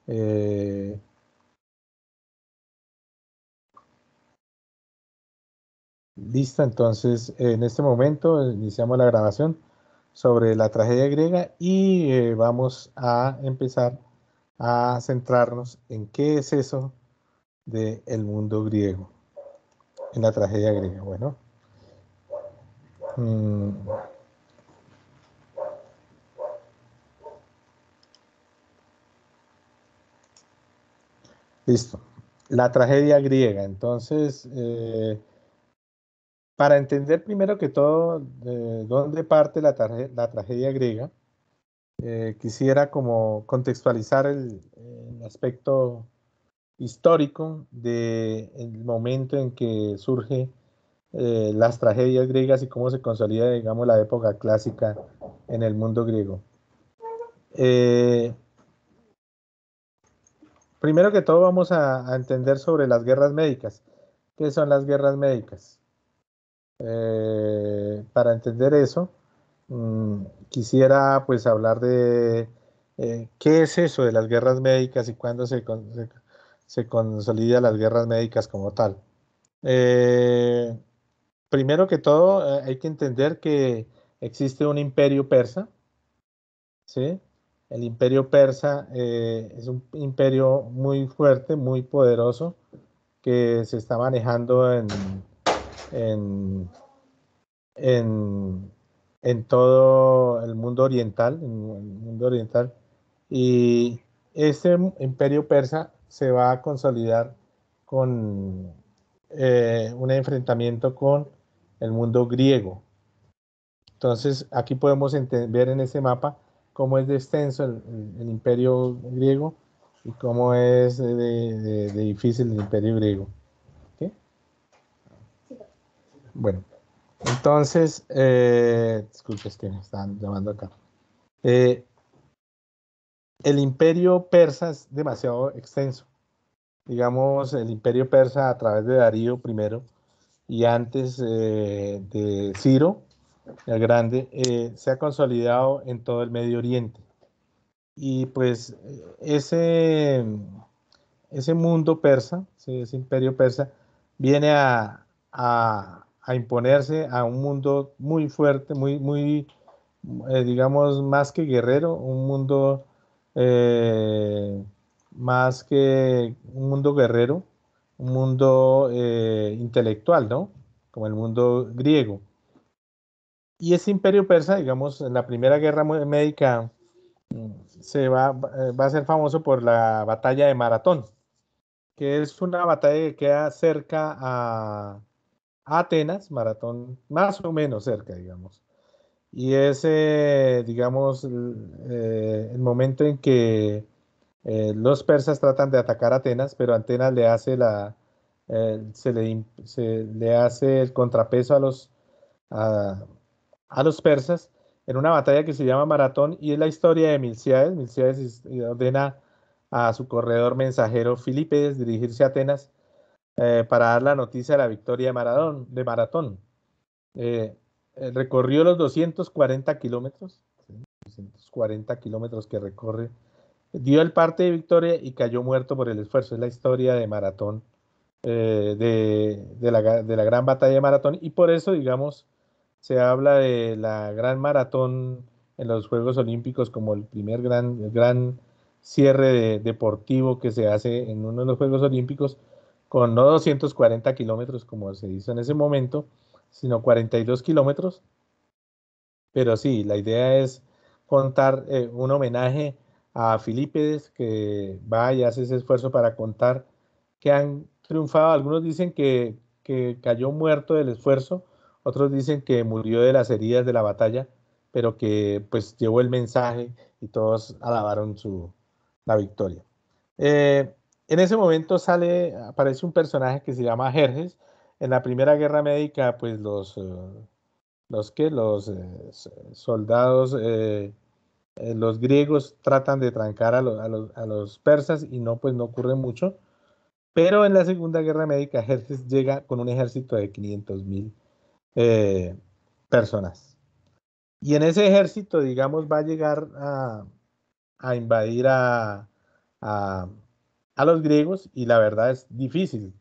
Eh, Listo, entonces en este momento iniciamos la grabación sobre la tragedia griega y vamos a empezar a centrarnos en qué es eso del mundo griego, en la tragedia griega. Bueno, mm, listo. La tragedia griega. Entonces, para entender primero que todo de dónde parte la tragedia griega, quisiera como contextualizar el aspecto histórico del momento en que surge las tragedias griegas y cómo se consolida, digamos, la época clásica en el mundo griego. Eh, Primero que todo vamos a entender sobre las guerras médicas. ¿Qué son las guerras médicas? Para entender eso, quisiera pues hablar de qué es eso de las guerras médicas y cuándo se consolida las guerras médicas como tal. Eh, Primero que todo, hay que entender que existe un imperio persa, ¿sí? El imperio persa es un imperio muy fuerte, muy poderoso, que se está manejando en, en, en todo el mundo oriental, y este imperio persa se va a consolidar con un enfrentamiento con el mundo griego. Entonces, aquí podemos ver en este mapa cómo es de extenso el imperio griego y cómo es de difícil el imperio griego. ¿Ok? Bueno, entonces, disculpe, es que me están llamando acá. Eh, el imperio persa es demasiado extenso. Digamos, el imperio persa a través de Darío primero y antes de Ciro el Grande, se ha consolidado en todo el Medio Oriente. Y pues ese mundo persa, ¿sí? Ese imperio persa, viene a imponerse a un mundo muy fuerte, digamos, más que guerrero, un mundo más que un mundo guerrero, un mundo intelectual, ¿no? Como el mundo griego. Y ese imperio persa, digamos, en la primera guerra médica, va a ser famoso por la batalla de Maratón, que es una batalla que queda cerca a Atenas, Maratón, más o menos cerca, digamos. Y es, digamos, el momento en que los persas tratan de atacar a Atenas, pero Atenas le hace se le hace el contrapeso a, a los persas en una batalla que se llama Maratón y es la historia de Milcíades. Milcíades ordena a su corredor mensajero Filipides dirigirse a Atenas para dar la noticia de la victoria de Maratón. Eh, Recorrió los 240 kilómetros, ¿sí? 240 kilómetros que recorre, dio el parte de victoria y cayó muerto por el esfuerzo. Es la historia de Maratón, de la gran batalla de Maratón, y por eso, digamos, se habla de la gran maratón en los Juegos Olímpicos como el primer gran cierre deportivo que se hace en uno de los Juegos Olímpicos, con no 240 kilómetros como se hizo en ese momento, sino 42 kilómetros. Pero sí, la idea es contar un homenaje a Filipides, que va y hace ese esfuerzo para contar que han triunfado. Algunos dicen que cayó muerto del esfuerzo, otros dicen que murió de las heridas de la batalla, pero que pues llevó el mensaje y todos alabaron la victoria. Eh, en ese momento aparece un personaje que se llama Jerjes. En la Primera Guerra Médica, pues los soldados, los griegos tratan de trancar a los persas y no, pues no ocurre mucho. Pero en la Segunda Guerra Médica, Jerjes llega con un ejército de 500.000 eh, personas. Y en ese ejército, digamos, va a llegar a invadir a, a los griegos, y la verdad es difícil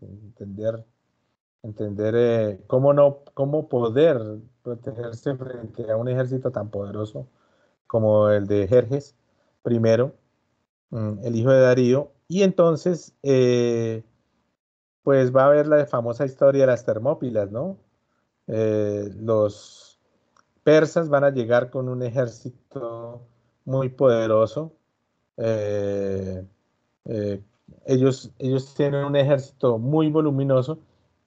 entender cómo poder protegerse frente a un ejército tan poderoso como el de Jerjes primero, el hijo de Darío. Y entonces, pues va a haber la famosa historia de las Termópilas, ¿no? Los persas van a llegar con un ejército muy poderoso. eh, eh, ellos tienen un ejército muy voluminoso,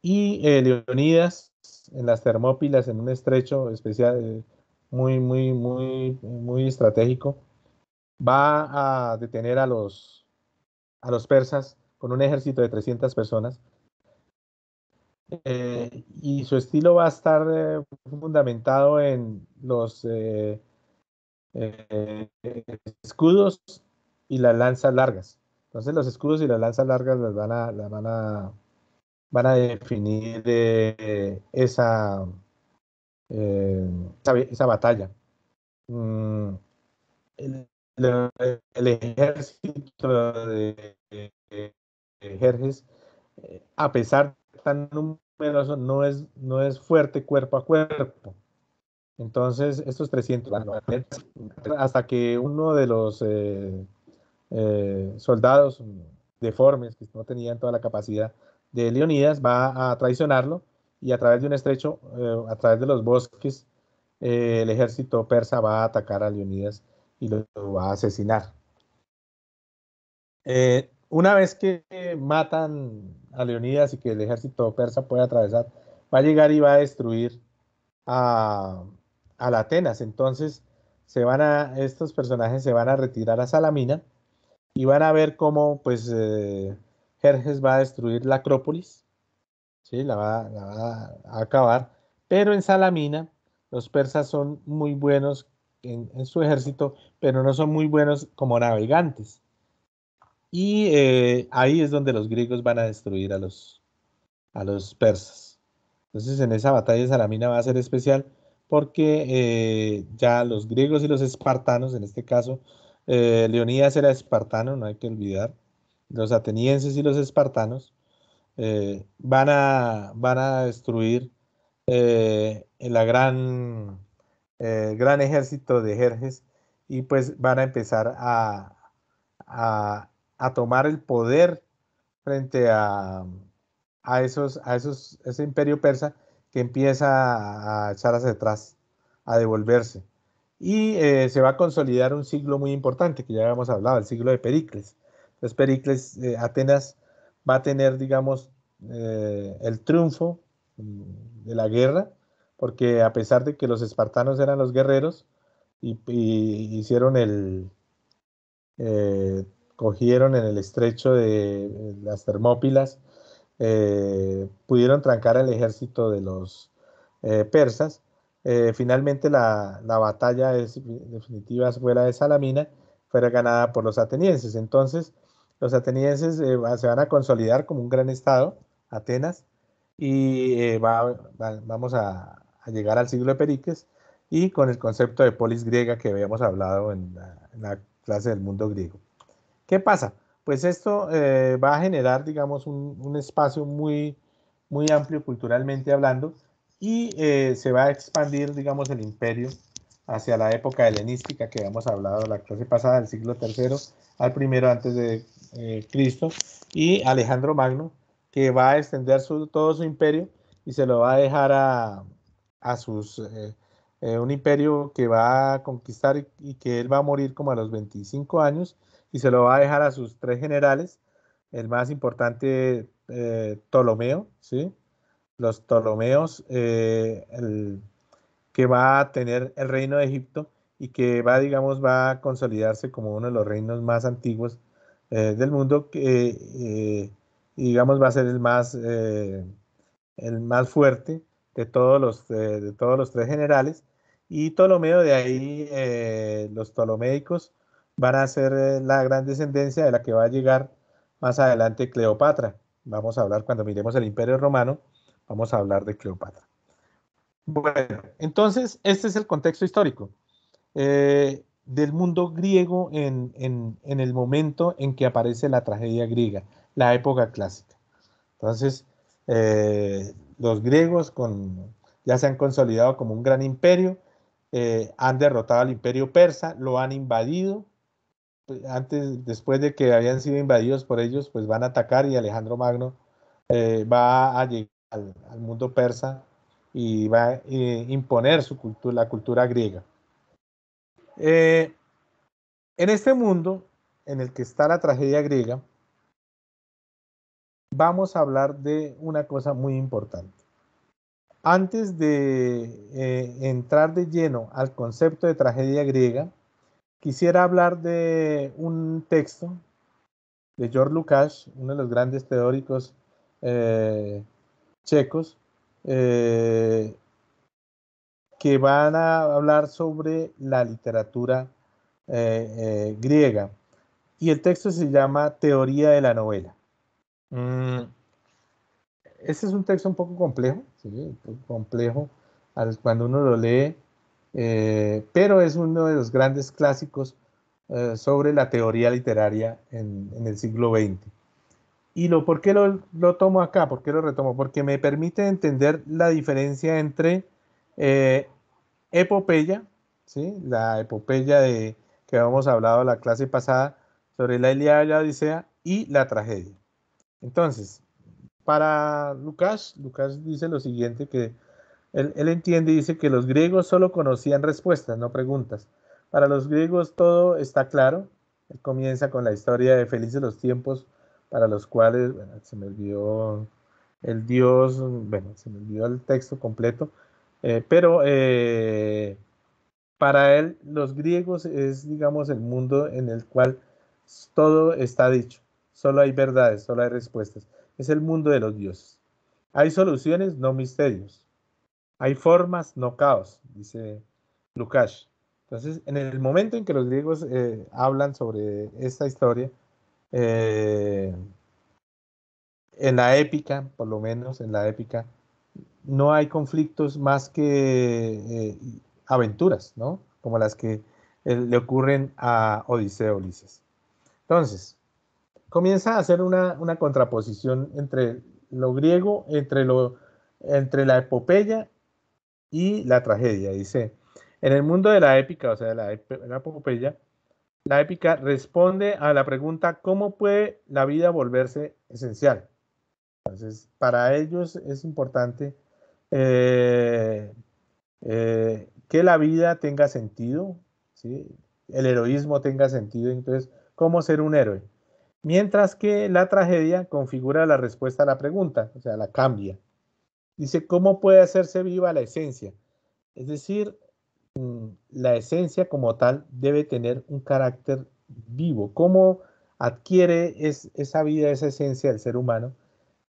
y Leonidas en las Termópilas, en un estrecho especial, muy estratégico, va a detener a los persas con un ejército de 300 personas, y su estilo va a estar fundamentado en los escudos y las lanzas largas. Entonces los escudos y las lanzas largas van a definir esa batalla. Mm, el, el ejército de Jerjes, a pesar de tan numeroso, no es fuerte cuerpo a cuerpo. Entonces, estos 300 van a tener hasta que uno de los soldados deformes, que no tenían toda la capacidad de Leonidas, va a traicionarlo, y a través de un estrecho, a través de los bosques, el ejército persa va a atacar a Leonidas y lo va a asesinar. Una vez que matan a Leonidas y que el ejército persa puede atravesar, va a llegar y va a destruir a, a la Atenas. Entonces, estos personajes se van a retirar a Salamina, y van a ver cómo, pues, Jerjes va a destruir la Acrópolis, ¿sí? La va a acabar, pero en Salamina los persas son muy buenos en su ejército, pero no son muy buenos como navegantes. Y ahí es donde los griegos van a destruir a los persas. Entonces, en esa batalla de Salamina va a ser especial, porque ya los griegos y los espartanos, en este caso, Leonidas era espartano, no hay que olvidar, los atenienses y los espartanos van a destruir el gran ejército de Jerjes, y pues van a empezar a, a tomar el poder frente ese imperio persa, que empieza a echar hacia atrás, a devolverse. Y se va a consolidar un siglo muy importante, que ya habíamos hablado, el siglo de Pericles. Entonces, Pericles, Atenas va a tener, digamos, el triunfo de la guerra, porque a pesar de que los espartanos eran los guerreros, y hicieron eh, cogieron en el estrecho de las Termópilas, pudieron trancar al ejército de los persas. Finalmente la batalla definitiva fue la de Salamina, fue ganada por los atenienses. Entonces, los atenienses se van a consolidar como un gran estado, Atenas, y vamos a llegar al siglo de Pericles, y con el concepto de polis griega que habíamos hablado en la clase del mundo griego. ¿Qué pasa? Pues esto va a generar, digamos, un espacio muy amplio culturalmente hablando, y se va a expandir, digamos, el imperio hacia la época helenística que habíamos hablado la clase pasada, del siglo III al primero antes de Cristo, y Alejandro Magno, que va a extender todo su imperio, y se lo va a dejar a un imperio que va a conquistar, y que él va a morir como a los 25 años, y se lo va a dejar a sus tres generales, el más importante, Ptolomeo, ¿sí? Los Ptolomeos, que va a tener el reino de Egipto, y que va a consolidarse como uno de los reinos más antiguos del mundo, y digamos va a ser el más fuerte de todos los tres generales. Y Ptolomeo, de ahí los ptolomeicos van a ser la gran descendencia de la que va a llegar más adelante Cleopatra. Vamos a hablar, cuando miremos el Imperio Romano, vamos a hablar de Cleopatra. Bueno, entonces este es el contexto histórico. del mundo griego en el momento en que aparece la tragedia griega, la época clásica. Entonces, los griegos ya se han consolidado como un gran imperio, han derrotado al imperio persa, lo han invadido. Después de que habían sido invadidos por ellos, pues van a atacar y Alejandro Magno va a llegar al mundo persa y va a imponer su cultura, la cultura griega. En este mundo en el que está la tragedia griega, vamos a hablar de una cosa muy importante. Antes de entrar de lleno al concepto de tragedia griega, quisiera hablar de un texto de George Lukács, uno de los grandes teóricos checos, que van a hablar sobre la literatura griega. Y el texto se llama Teoría de la novela. Este es un texto un poco complejo, ¿sí? Un poco complejo cuando uno lo lee, pero es uno de los grandes clásicos sobre la teoría literaria en el siglo XX. ¿Y por qué lo tomo acá? ¿Por qué lo retomo? Porque me permite entender la diferencia entre eh, epopeya, ¿sí? La epopeya que habíamos hablado la clase pasada sobre la Ilíada y la Odisea y la tragedia. Entonces, para Lucas dice lo siguiente, que él entiende y dice que los griegos solo conocían respuestas, no preguntas. Para los griegos todo está claro. Él comienza con la historia de felices los tiempos para los cuales, bueno, se me olvidó el dios, bueno, se me olvidó el texto completo, pero para él los griegos es, digamos, el mundo en el cual todo está dicho, solo hay verdades, solo hay respuestas. Es el mundo de los dioses. Hay soluciones, no misterios. Hay formas, no caos, dice Lukács. Entonces, en el momento en que los griegos hablan sobre esta historia, eh, en la épica, por lo menos en la épica, no hay conflictos más que aventuras, ¿no? Como las que le ocurren a Odiseo Ulises. Entonces, comienza a hacer una contraposición entre lo griego, entre la epopeya y la tragedia. Dice, en el mundo de la épica, o sea, de la epopeya, la épica responde a la pregunta, ¿cómo puede la vida volverse esencial? Entonces, para ellos es importante eh, que la vida tenga sentido, ¿sí? El heroísmo tenga sentido, entonces, ¿cómo ser un héroe? Mientras que la tragedia configura la respuesta a la pregunta, o sea, la cambia. Dice, ¿cómo puede hacerse viva la esencia? Es decir, la esencia como tal debe tener un carácter vivo. ¿Cómo adquiere esa vida, esa esencia del ser humano?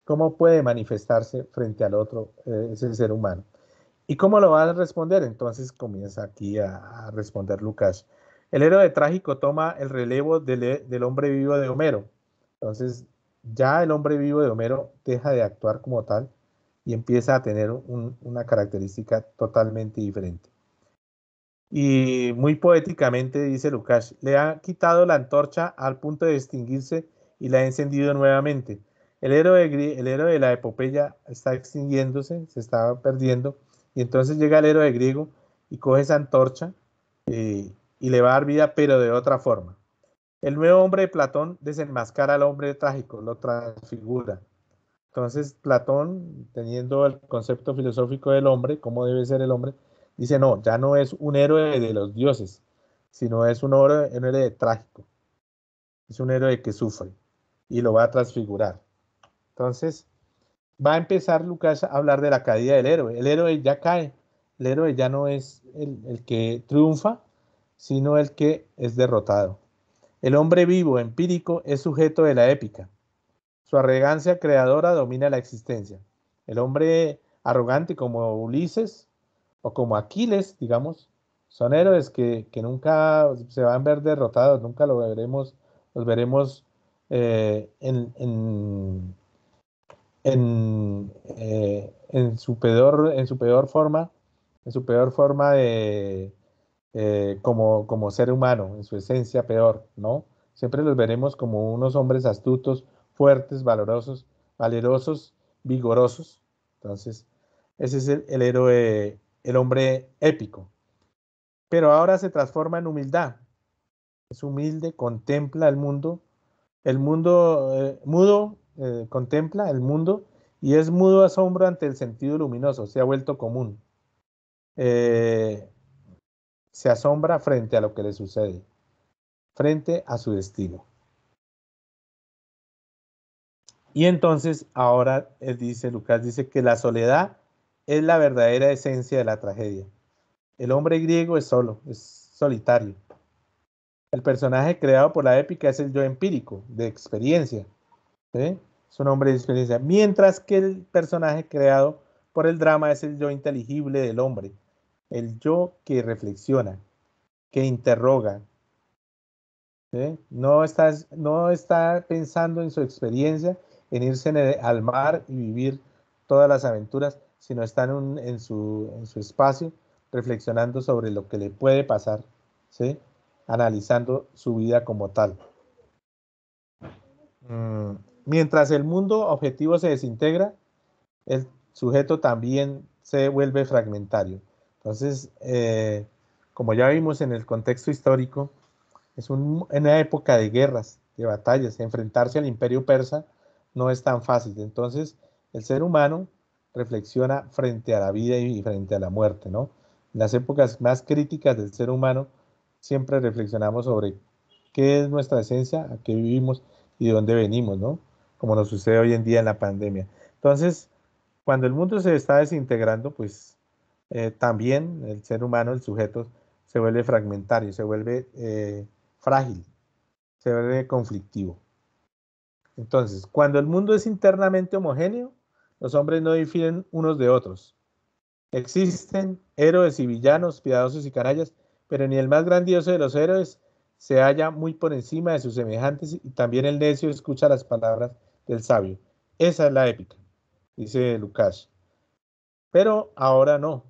¿Cómo puede manifestarse frente al otro, ese ser humano? ¿Y cómo lo va a responder? Entonces comienza aquí a responder Lucas. El héroe trágico toma el relevo del hombre vivo de Homero. Entonces ya el hombre vivo de Homero deja de actuar como tal y empieza a tener una característica totalmente diferente. Y muy poéticamente dice Lucas, le ha quitado la antorcha al punto de extinguirse y la ha encendido nuevamente. El héroe de la epopeya está extinguiéndose, se está perdiendo, y entonces llega el héroe griego y coge esa antorcha y le va a dar vida, pero de otra forma. El nuevo hombre de Platón desenmascara al hombre trágico, lo transfigura. Entonces Platón, teniendo el concepto filosófico del hombre, cómo debe ser el hombre, dice, no, ya no es un héroe de los dioses, sino es un héroe trágico, es un héroe que sufre y lo va a transfigurar. Entonces va a empezar Lucas a hablar de la caída del héroe. El héroe ya cae, el héroe ya no es el que triunfa, sino el que es derrotado. El hombre vivo, empírico, es sujeto de la épica. Su arrogancia creadora domina la existencia. El hombre arrogante como Ulises o como Aquiles, digamos, son héroes que nunca se van a ver derrotados, nunca los veremos en su peor forma, en su peor forma como ser humano, en su esencia peor, ¿no? Siempre los veremos como unos hombres astutos, fuertes, valerosos, vigorosos. Entonces, ese es el héroe, el hombre épico. Pero ahora se transforma en humildad. Es humilde, contempla el mundo mudo, contempla el mundo y es mudo asombro ante el sentido luminoso, se ha vuelto común. Eh, Se asombra frente a lo que le sucede, frente a su destino. Y entonces ahora él dice, Lucas dice que la soledad es la verdadera esencia de la tragedia. El hombre griego es solo, es solitario. El personaje creado por la épica es el yo empírico, de experiencia. ¿Sí? Es un hombre de experiencia. Mientras que el personaje creado por el drama es el yo inteligible del hombre, el yo que reflexiona, que interroga. ¿Sí? No está pensando en su experiencia, en irse al mar y vivir todas las aventuras, sino está en su espacio reflexionando sobre lo que le puede pasar, ¿sí? Analizando su vida como tal. Mm, Mientras el mundo objetivo se desintegra, el sujeto también se vuelve fragmentario. Entonces, como ya vimos en el contexto histórico, es una época de guerras, de batallas. Enfrentarse al imperio persa no es tan fácil. Entonces, el ser humano reflexiona frente a la vida y frente a la muerte, ¿no? En las épocas más críticas del ser humano, siempre reflexionamos sobre qué es nuestra esencia, a qué vivimos y de dónde venimos, ¿no? Como nos sucede hoy en día en la pandemia. Entonces, cuando el mundo se está desintegrando, pues también el ser humano, el sujeto, se vuelve fragmentario, se vuelve frágil, se vuelve conflictivo. Entonces, cuando el mundo es internamente homogéneo, los hombres no difieren unos de otros. Existen héroes y villanos, piadosos y canallas, pero ni el más grandioso de los héroes se halla muy por encima de sus semejantes y también el necio escucha las palabras del sabio. Esa es la épica, dice Lucas. Pero ahora no.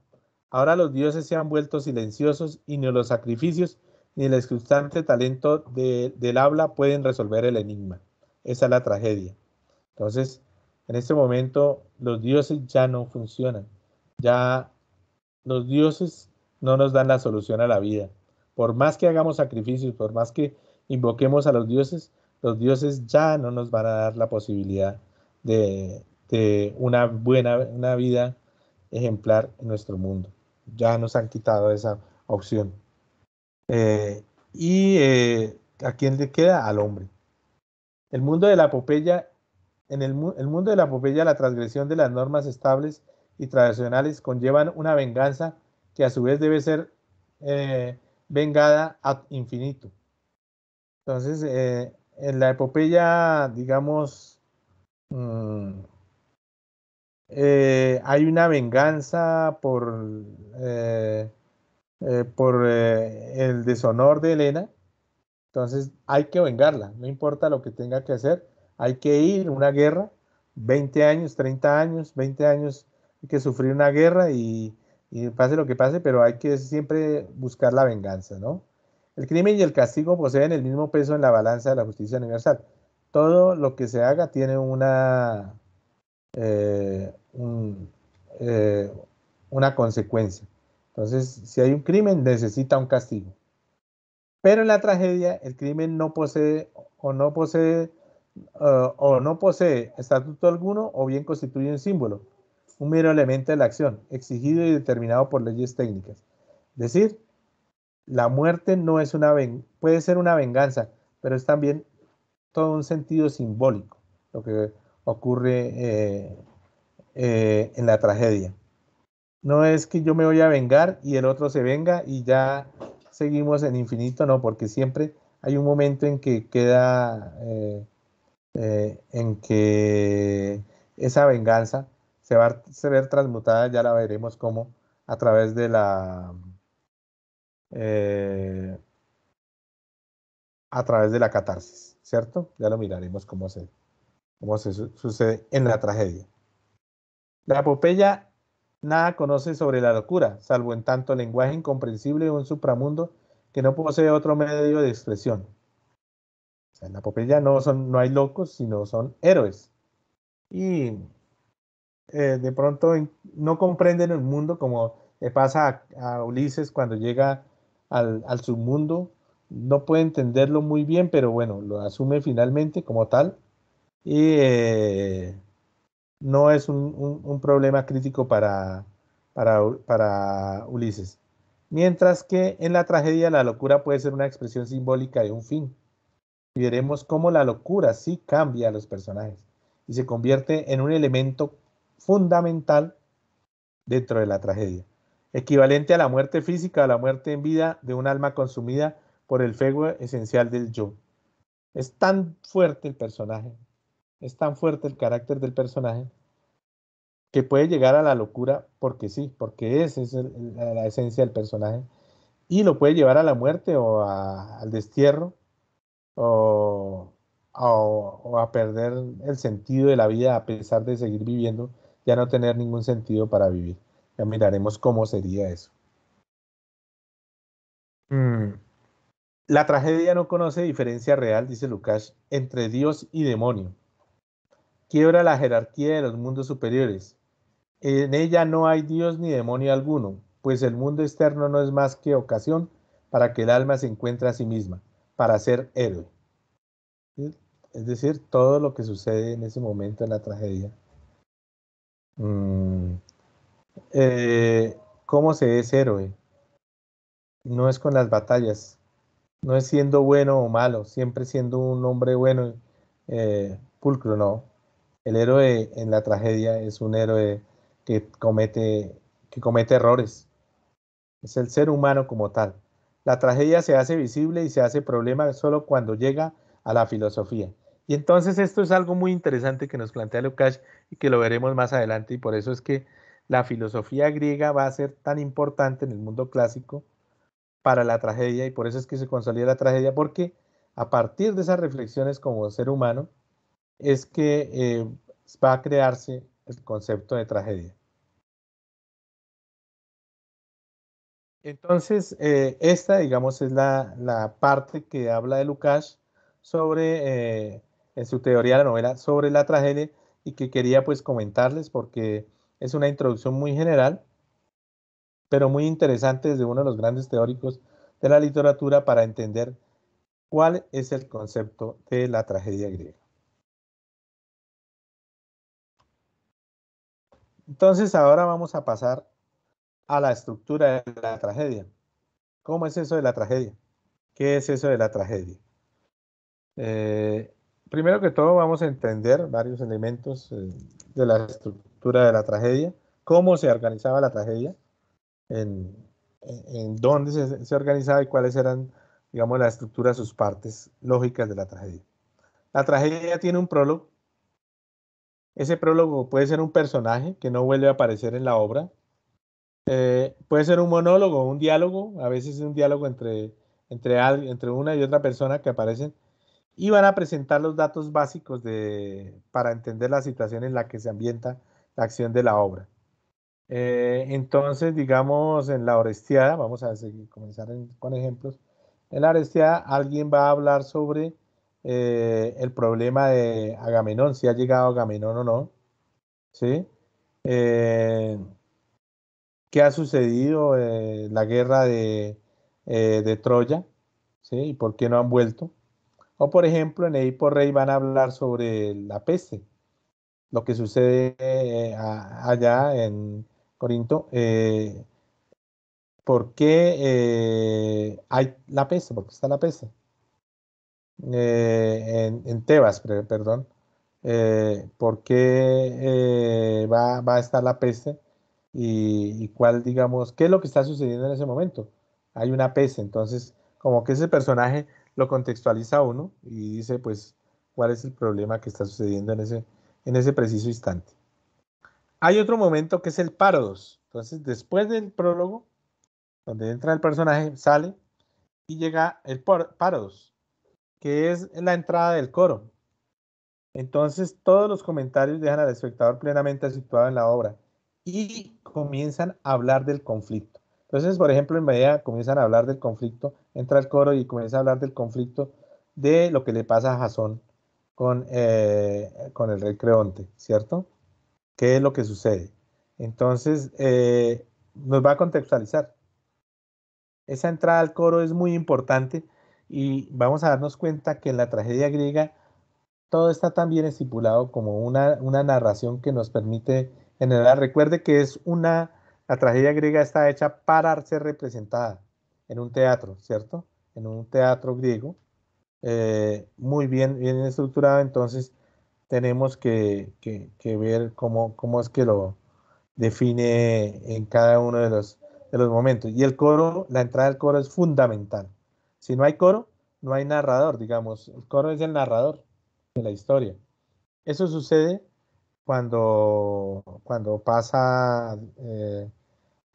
Ahora los dioses se han vuelto silenciosos y ni los sacrificios ni el escrutante talento del habla pueden resolver el enigma. Esa es la tragedia. Entonces, en este momento los dioses ya no funcionan. Ya los dioses no nos dan la solución a la vida. Por más que hagamos sacrificios, por más que invoquemos a los dioses ya no nos van a dar la posibilidad de una vida ejemplar en nuestro mundo. Ya nos han quitado esa opción. Eh, ¿A quién le queda? Al hombre. El mundo de la epopeya, el mundo de la epopeya, la transgresión de las normas estables y tradicionales conllevan una venganza que a su vez debe ser vengada ad infinito. Entonces, en la epopeya, digamos, mmm, hay una venganza por el deshonor de Helena. Entonces hay que vengarla, no importa lo que tenga que hacer, hay que ir a una guerra, 20 años, 30 años, 20 años, hay que sufrir una guerra y pase lo que pase, pero hay que siempre buscar la venganza, ¿no? El crimen y el castigo poseen el mismo peso en la balanza de la justicia universal. Todo lo que se haga tiene eh, un- eh, una consecuencia. Entonces, si hay un crimen, necesita un castigo. Pero en la tragedia, el crimen no posee o no posee estatuto alguno o bien constituye un símbolo, un mero elemento de la acción, exigido y determinado por leyes técnicas. Es decir, la muerte no es puede ser una venganza, pero es también todo un sentido simbólico, lo que ocurre en la tragedia. No es que yo me voy a vengar y el otro se venga y ya seguimos en infinito, no, porque siempre hay un momento en que en que esa venganza se va a ver transmutada, ya la veremos como a través eh, a través de la catarsis, ¿cierto? Ya lo miraremos cómo se sucede en la tragedia. La epopeya Nada conoce sobre la locura, salvo en tanto lenguaje incomprensible de un supramundo que no posee otro medio de expresión. O sea, en la epopeya no hay locos, sino son héroes. Y de pronto no comprenden el mundo como le pasa a Ulises cuando llega al submundo. No puede entenderlo muy bien, pero bueno, lo asume finalmente como tal. Y no es un problema crítico para Ulises. Mientras que en la tragedia la locura puede ser una expresión simbólica de un fin. Y veremos cómo la locura sí cambia a los personajes y se convierte en un elemento fundamental dentro de la tragedia, equivalente a la muerte física o la muerte en vida de un alma consumida por el fuego esencial del yo. Es tan fuerte el personaje, es tan fuerte el carácter del personaje que puede llegar a la locura porque sí, porque esa es la esencia del personaje y lo puede llevar a la muerte o al destierro o, o a perder el sentido de la vida a pesar de seguir viviendo, ya no tener ningún sentido para vivir. Ya miraremos cómo sería eso. Mm, La tragedia no conoce diferencia real, dice Lukács, entre Dios y demonio. Quiebra la jerarquía de los mundos superiores. En ella no hay Dios ni demonio alguno, pues el mundo externo no es más que ocasión para que el alma se encuentre a sí misma, para ser héroe. ¿Sí? Es decir, todo lo que sucede en ese momento en la tragedia. Mm, ¿Cómo se es héroe? No es con las batallas, no es siendo bueno o malo, siempre siendo un hombre bueno, pulcro, no. El héroe en la tragedia es un héroe que comete errores, es el ser humano como tal. La tragedia se hace visible y se hace problema solo cuando llega a la filosofía. Y entonces esto es algo muy interesante que nos plantea Lukács y que lo veremos más adelante y por eso es que la filosofía griega va a ser tan importante en el mundo clásico para la tragedia y por eso es que se consolida la tragedia porque a partir de esas reflexiones como ser humano es que va a crearse el concepto de tragedia. Entonces, esta, digamos, es la parte que habla de Lukács sobre, en su teoría de la novela, sobre la tragedia y que quería pues comentarles porque es una introducción muy general, pero muy interesante desde uno de los grandes teóricos de la literatura para entender cuál es el concepto de la tragedia griega. Entonces, ahora vamos a pasar a la estructura de la tragedia. ¿Cómo es eso de la tragedia? ¿Qué es eso de la tragedia? Eh, Primero que todo vamos a entender varios elementos de la estructura de la tragedia, cómo se organizaba la tragedia, en, en dónde se organizaba y cuáles eran, digamos, la estructura, sus partes lógicas de la tragedia. La tragedia tiene un prólogo. Ese prólogo puede ser un personaje que no vuelve a aparecer en la obra. Puede ser un monólogo, un diálogo, a veces es un diálogo entre una y otra persona que aparecen y van a presentar los datos básicos para entender la situación en la que se ambienta la acción de la obra. Entonces, digamos, en la Orestiada, vamos a comenzar con ejemplos. En la Orestiada, alguien va a hablar sobre el problema de Agamenón, si ha llegado Agamenón o no, ¿sí? Eh, ¿Qué ha sucedido? La guerra de Troya, ¿sí? ¿Y por qué no han vuelto? O por ejemplo, en Edipo Rey van a hablar sobre la peste, lo que sucede allá en Corinto. ¿Por qué hay la peste? ¿Por qué está la peste? En Tebas, perdón. ¿Por qué va a estar la peste? Y cuál, digamos, qué es lo que está sucediendo en ese momento? Hay una peste, entonces, como que ese personaje lo contextualiza a uno y dice, pues, cuál es el problema que está sucediendo en ese preciso instante. Hay otro momento que es el párodos. Entonces, después del prólogo, donde entra el personaje, sale y llega el párodos, que es la entrada del coro. Entonces, todos los comentarios dejan al espectador plenamente situado en la obra y comienzan a hablar del conflicto. Entonces, por ejemplo, en medida comienzan a hablar del conflicto, entra el coro y comienza a hablar del conflicto de lo que le pasa a Jasón con el rey Creonte, ¿cierto? ¿Qué es lo que sucede? Entonces, nos va a contextualizar. Esa entrada al coro es muy importante y vamos a darnos cuenta que en la tragedia griega todo está tan bien estipulado como una narración que nos permite generar. Recuerde que la tragedia griega está hecha para ser representada en un teatro, ¿cierto? En un teatro griego, muy bien estructurado, entonces tenemos que ver cómo es que lo define en cada uno de los momentos. Y el coro, la entrada del coro es fundamental. Si no hay coro, no hay narrador, digamos. El coro es el narrador de la historia. Eso sucede cuando pasa,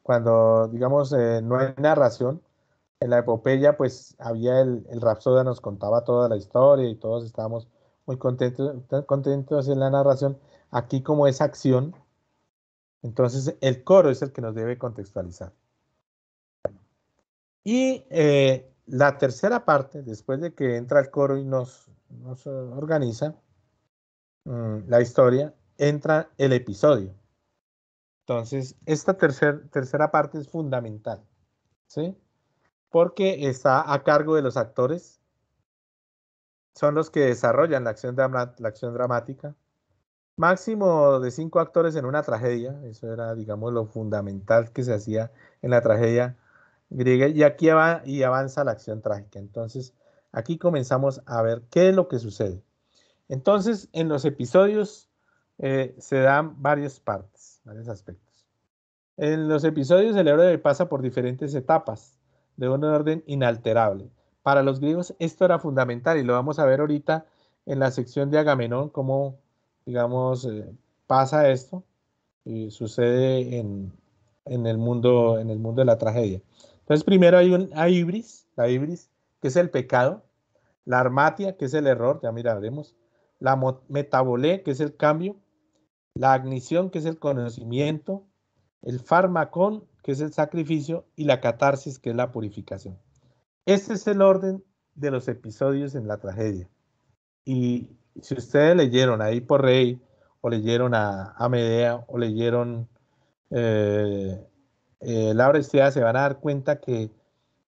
cuando, digamos, no hay narración. En la epopeya, pues había el Rapsoda, nos contaba toda la historia y todos estábamos muy contentos en la narración. Aquí, como es acción, entonces el coro es el que nos debe contextualizar. Y la tercera parte, después de que entra el coro y nos organiza la historia, entra el episodio. Entonces, esta tercera parte es fundamental, ¿sí? Porque está a cargo de los actores, son los que desarrollan la acción dramática. Máximo de 5 actores en una tragedia, eso era, digamos, lo fundamental que se hacía en la tragedia griega, y aquí va y avanza la acción trágica. Entonces, aquí comenzamos a ver qué es lo que sucede. Entonces, en los episodios se dan varias partes, varios aspectos. En los episodios el héroe pasa por diferentes etapas de un orden inalterable. Para los griegos esto era fundamental y lo vamos a ver ahorita en la sección de Agamenón, cómo, digamos, pasa esto y sucede en el mundo de la tragedia. Entonces primero hay ibris, la ibris, que es el pecado, la armatia, que es el error, ya miraremos, la metabolé, que es el cambio, la agnición, que es el conocimiento, el fármacon, que es el sacrificio, y la catarsis, que es la purificación. Este es el orden de los episodios en la tragedia. Y si ustedes leyeron a Edipo Rey, o leyeron a Medea, o leyeron La Oresteia, se van a dar cuenta que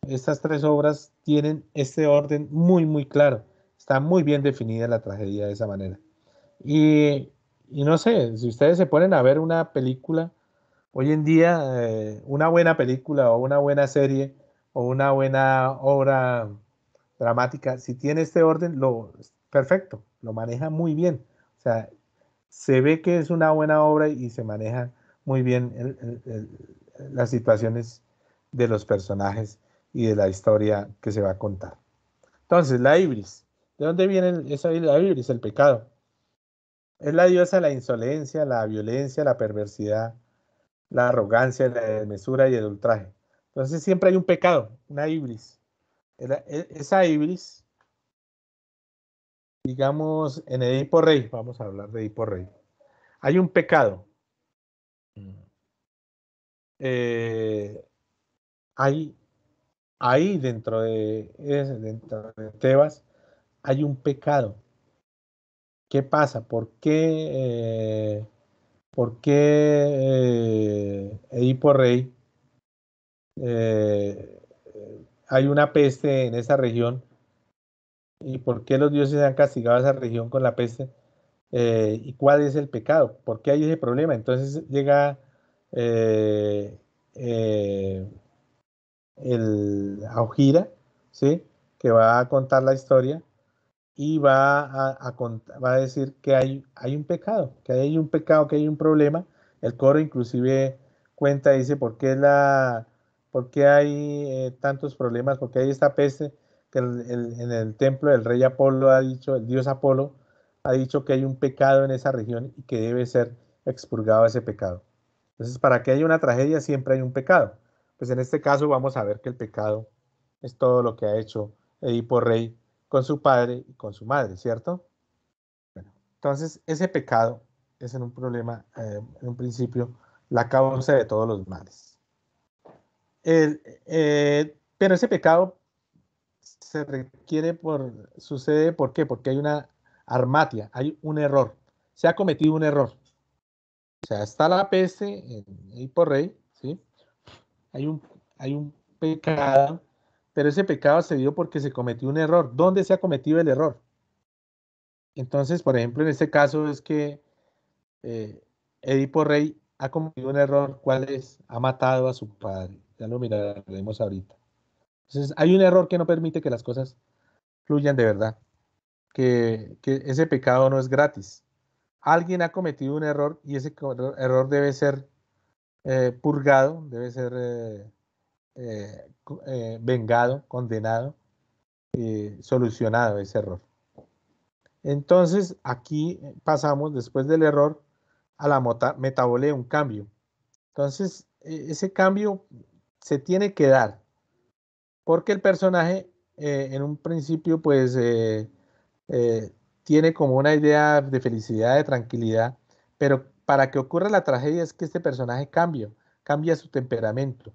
estas tres obras tienen este orden muy, muy claro. Está muy bien definida la tragedia de esa manera. Y, y no sé, si ustedes se ponen a ver una película, hoy en día, una buena película o una buena serie o una buena obra dramática, si tiene este orden, perfecto, lo maneja muy bien. O sea, se ve que es una buena obra y se maneja muy bien las situaciones de los personajes y de la historia que se va a contar. Entonces, la ibris. ¿De dónde viene la ibris? El pecado. Es la diosa de la insolencia, la violencia, la perversidad, la arrogancia, la desmesura y el ultraje. Entonces siempre hay un pecado, una ibris. Esa ibris, digamos, en Edipo Rey, vamos a hablar de Edipo Rey, hay un pecado. Eh, hay ahí dentro de Tebas, hay un pecado. ¿Qué pasa? ¿Por qué Edipo Rey eh, hay una peste en esa región? ¿Y por qué los dioses han castigado a esa región con la peste? ¿Y cuál es el pecado? ¿Por qué hay ese problema? Entonces llega eh, eh, el Aujira, ¿sí? Que va a contar la historia y va a decir que hay un pecado, que hay un problema. El coro inclusive cuenta, dice, ¿por qué hay tantos problemas? ¿Por qué hay esta peste? Que en el templo del rey Apolo ha dicho, el dios Apolo ha dicho que hay un pecado en esa región y que debe ser expurgado ese pecado. Entonces, para que haya una tragedia siempre hay un pecado. Pues en este caso vamos a ver que el pecado es todo lo que ha hecho Edipo Rey con su padre y con su madre, ¿cierto? Bueno, entonces ese pecado es en un problema, en un principio, la causa de todos los males. Pero ese pecado sucede, ¿por qué? Porque hay una armatia, hay un error, se ha cometido un error. O sea, está la peste en por rey, ¿sí? Hay un, hay un pecado, pero ese pecado se dio porque se cometió un error. ¿Dónde se ha cometido el error? Entonces, por ejemplo, en este caso es que Edipo Rey ha cometido un error. ¿Cuál es? Ha matado a su padre. Ya lo miraremos ahorita. Entonces, hay un error que no permite que las cosas fluyan de verdad. Que ese pecado no es gratis. Alguien ha cometido un error y ese error debe ser purgado, debe ser vengado, condenado, solucionado ese error. Entonces, aquí pasamos después del error a la metabolea, un cambio. Entonces, ese cambio se tiene que dar porque el personaje en un principio pues eh, tiene como una idea de felicidad, de tranquilidad, pero para que ocurra la tragedia es que este personaje cambia su temperamento.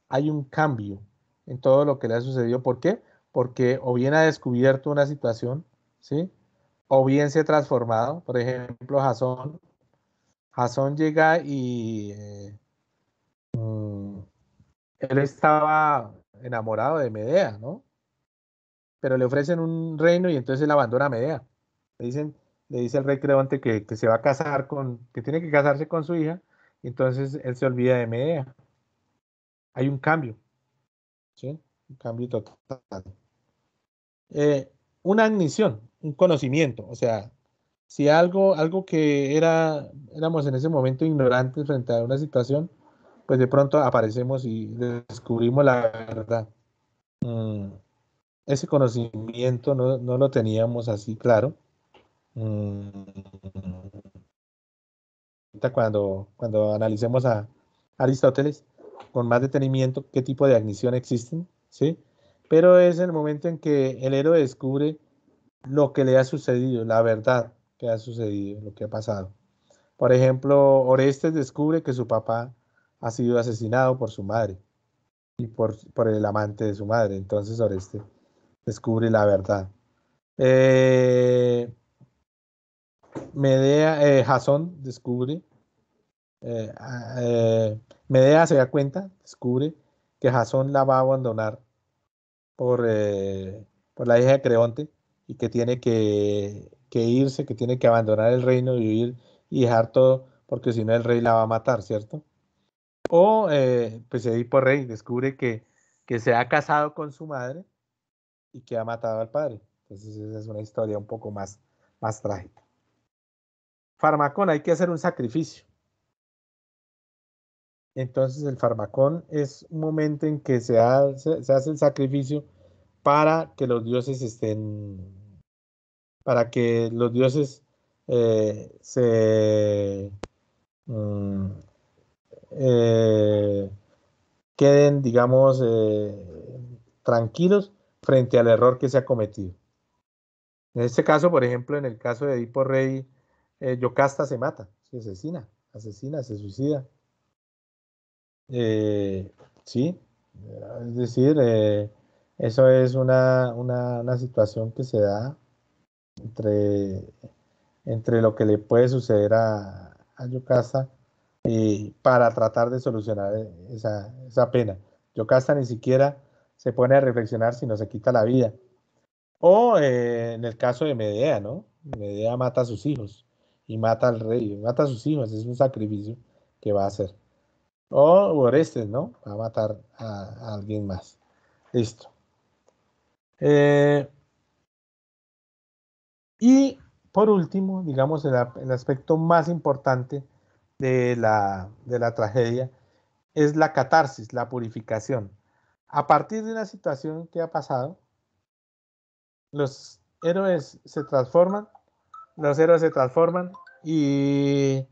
Hay un cambio en todo lo que le ha sucedido. ¿Por qué? Porque o bien ha descubierto una situación, ¿sí? O bien se ha transformado. Por ejemplo, Jasón llega y mm, él estaba enamorado de Medea, ¿no? Pero le ofrecen un reino y entonces él abandona a Medea. Le dicen, le dice al rey Creonte que se va a casar que tiene que casarse con su hija, y entonces él se olvida de Medea. Hay un cambio, ¿sí? Un cambio total. Una admisión, un conocimiento, o sea, si algo que éramos en ese momento ignorantes frente a una situación, pues de pronto aparecemos y descubrimos la verdad. Mm, ese conocimiento no lo teníamos así claro. Mm, cuando analicemos a Aristóteles con más detenimiento qué tipo de admisión existen, ¿sí? Pero es el momento en que el héroe descubre lo que le ha sucedido, la verdad que ha sucedido, lo que ha pasado. Por ejemplo, Orestes descubre que su papá ha sido asesinado por su madre y por el amante de su madre. Entonces Orestes descubre la verdad. Eh, Jasón descubre, eh, eh, Medea se da cuenta, descubre que Jasón la va a abandonar por la hija de Creonte y que tiene que irse, que tiene que abandonar el reino y huir y dejar todo, porque si no el rey la va a matar, ¿cierto? O pues Edipo Rey descubre que se ha casado con su madre y que ha matado al padre. Entonces esa es una historia un poco más trágica. Farmacón, hay que hacer un sacrificio. Entonces el farmacón es un momento en que se hace el sacrificio para que los dioses para que los dioses se mm, eh, queden, digamos, tranquilos frente al error que se ha cometido. En este caso, por ejemplo, en el caso de Edipo Rey, Yocasta se mata, se asesina, se suicida. Eh, sí, es decir, eso es una situación que se da entre, entre lo que le puede suceder a Yocasta para tratar de solucionar esa pena. Yocasta ni siquiera se pone a reflexionar si no se quita la vida. O en el caso de Medea, ¿no? Medea mata a sus hijos y mata al rey, mata a sus hijos, es un sacrificio que va a hacer. O Orestes, ¿no? Va a matar a alguien más. Listo. Eh, y por último, digamos, el aspecto más importante de la tragedia es la catarsis, la purificación. A partir de una situación que ha pasado, los héroes se transforman, los héroes se transforman y,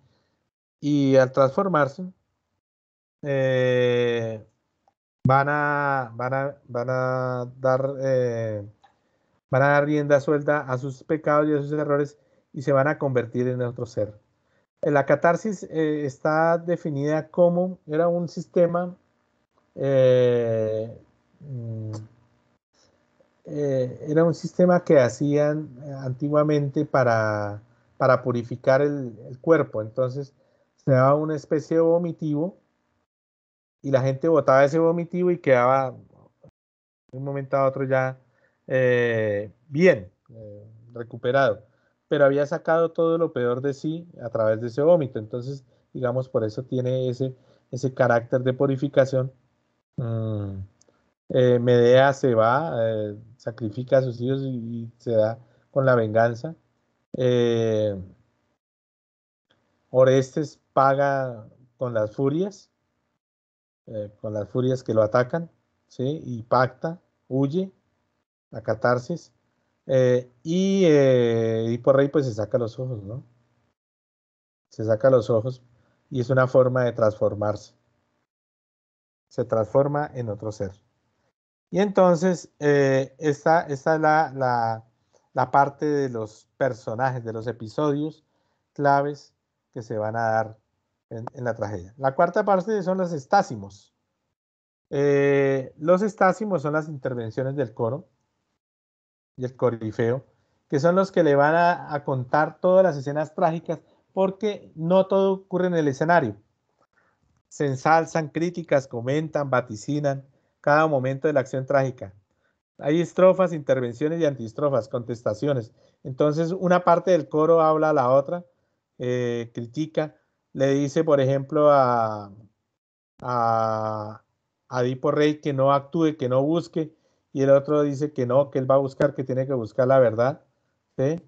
y al transformarse eh, van a dar rienda suelta a sus pecados y a sus errores y se van a convertir en otro ser. La catarsis está definida como, era un sistema, eh, mm, era un sistema que hacían antiguamente para purificar el cuerpo. Entonces se daba una especie de vomitivo y la gente botaba ese vomitivo y quedaba de un momento a otro ya bien, recuperado, pero había sacado todo lo peor de sí a través de ese vómito. Entonces, digamos, por eso tiene ese carácter de purificación. Mm, Medea se va, sacrifica a sus hijos y se da con la venganza. Eh, Orestes paga con con las furias que lo atacan, ¿sí? Y pacta, huye a catarsis. Y por ahí pues se saca los ojos, ¿no? Se saca los ojos y es una forma de transformarse. Se transforma en otro ser. Y entonces, esta es la parte de los personajes, de los episodios claves que se van a dar en la tragedia. La cuarta parte son los estásimos. Los estásimos son las intervenciones del coro y el corifeo, que son los que le van a contar todas las escenas trágicas, porque no todo ocurre en el escenario. Se ensalzan, críticas, comentan, vaticinan cada momento de la acción trágica. Hay estrofas, intervenciones y antiestrofas, contestaciones. Entonces, una parte del coro habla a la otra, critica, le dice, por ejemplo, a, a Edipo Rey que no actúe, que no busque, y el otro dice que no, que él va a buscar, que tiene que buscar la verdad. ¿Sí?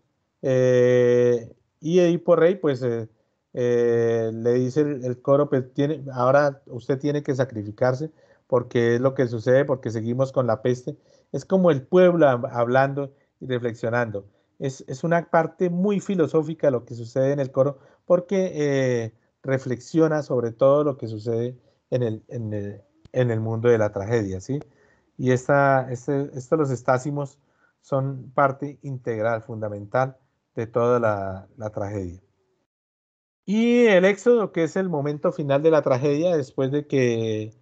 Y Edipo Rey, pues, le dice el coro, pues, ahora usted tiene que sacrificarse, porque es lo que sucede, porque seguimos con la peste. Es como el pueblo hablando y reflexionando. Es una parte muy filosófica lo que sucede en el coro, porque reflexiona sobre todo lo que sucede en el mundo de la tragedia, ¿sí? Y los estásimos son parte integral, fundamental de toda la tragedia. Y el éxodo, que es el momento final de la tragedia, después de que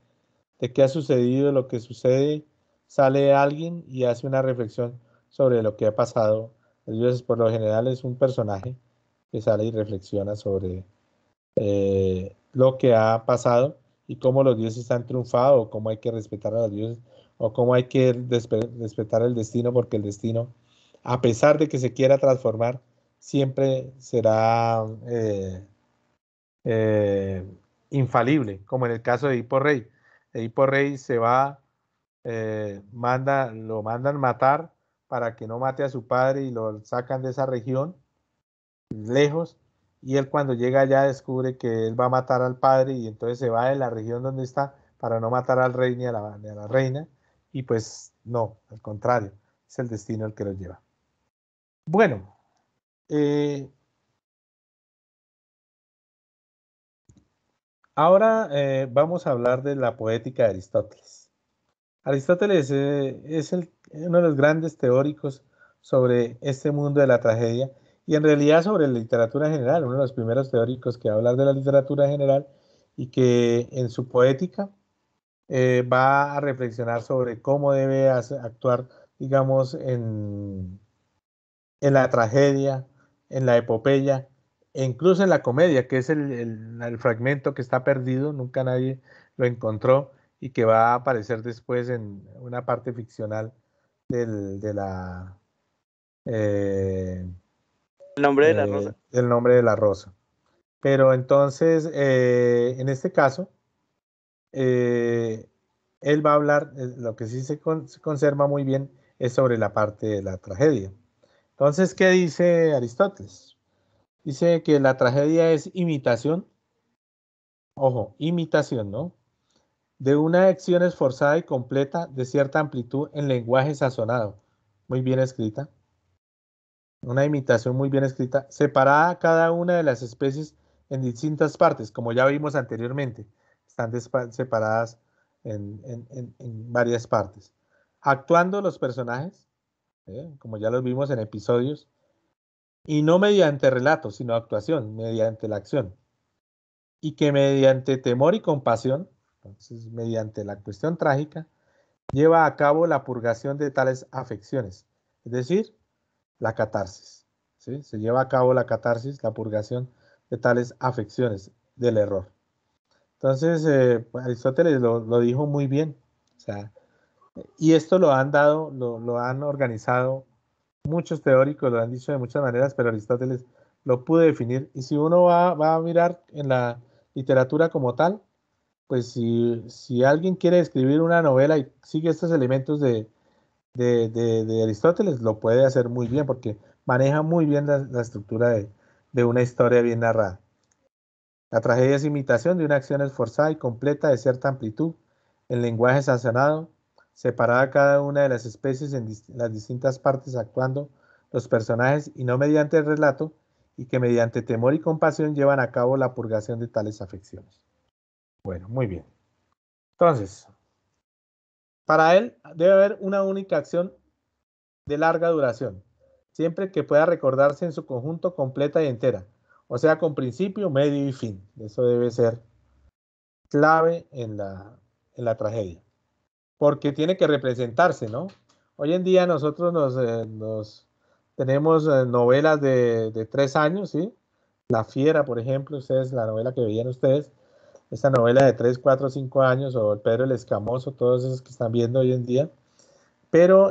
ha sucedido lo que sucede, sale alguien y hace una reflexión sobre lo que ha pasado. Los dioses, por lo general, es un personaje que sale y reflexiona sobre lo que ha pasado y cómo los dioses han triunfado, o cómo hay que respetar a los dioses, o cómo hay que respetar el destino, porque el destino, a pesar de que se quiera transformar, siempre será eh, infalible, como en el caso de Edipo Rey. Edipo Rey se va, lo mandan matar para que no mate a su padre y lo sacan de esa región lejos, y él cuando llega allá descubre que él va a matar al padre y entonces se va de la región donde está para no matar al rey ni a la reina, y pues no, al contrario, es el destino el que lo lleva. Bueno, ahora vamos a hablar de la poética de Aristóteles. Aristóteles es uno de los grandes teóricos sobre este mundo de la tragedia y en realidad sobre la literatura general, uno de los primeros teóricos que va a hablar de la literatura general y que en su poética va a reflexionar sobre cómo debe actuar, digamos, en la tragedia, en la epopeya, e incluso en la comedia, que es el fragmento que está perdido, nunca nadie lo encontró y que va a aparecer después en una parte ficcional de eh, El nombre de la rosa. del nombre de la rosa. Pero entonces, en este caso, eh, él va a hablar, lo que sí se conserva muy bien es sobre la parte de la tragedia. Entonces, ¿qué dice Aristóteles? Dice que la tragedia es imitación, ojo, imitación, ¿no? De una acción esforzada y completa de cierta amplitud en lenguaje sazonado, muy bien escrita. Una imitación muy bien escrita, separada cada una de las especies en distintas partes, como ya vimos anteriormente. Están separadas en varias partes. Actuando los personajes, como ya los vimos en episodios, y no mediante relato, sino actuación, mediante la acción, y que mediante temor y compasión, entonces mediante la cuestión trágica, lleva a cabo la purgación de tales afecciones, es decir, la catarsis, ¿sí? Se lleva a cabo la catarsis, la purgación de tales afecciones del error. Entonces, Aristóteles lo dijo muy bien, o sea, y esto lo han dado, lo han organizado muchos teóricos, lo han dicho de muchas maneras, pero Aristóteles lo pudo definir. Y si uno va a mirar en la literatura como tal, pues si alguien quiere escribir una novela y sigue estos elementos de Aristóteles, lo puede hacer muy bien porque maneja muy bien la estructura de una historia bien narrada. La tragedia es imitación de una acción esforzada y completa de cierta amplitud, en lenguaje sazonado, separada cada una de las especies en las distintas partes actuando los personajes y no mediante el relato, y que mediante temor y compasión llevan a cabo la purgación de tales afecciones. Bueno, muy bien. Entonces, para él debe haber una única acción de larga duración, siempre que pueda recordarse en su conjunto completa y entera, o sea, con principio, medio y fin. Eso debe ser clave en la tragedia, porque tiene que representarse, ¿no? Hoy en día nosotros tenemos novelas de 3 años, ¿sí? La Fiera, por ejemplo, ustedes, la novela que veían ustedes, esta novela de 3, 4, 5 años, o el Pedro el Escamoso, todos esos que están viendo hoy en día, pero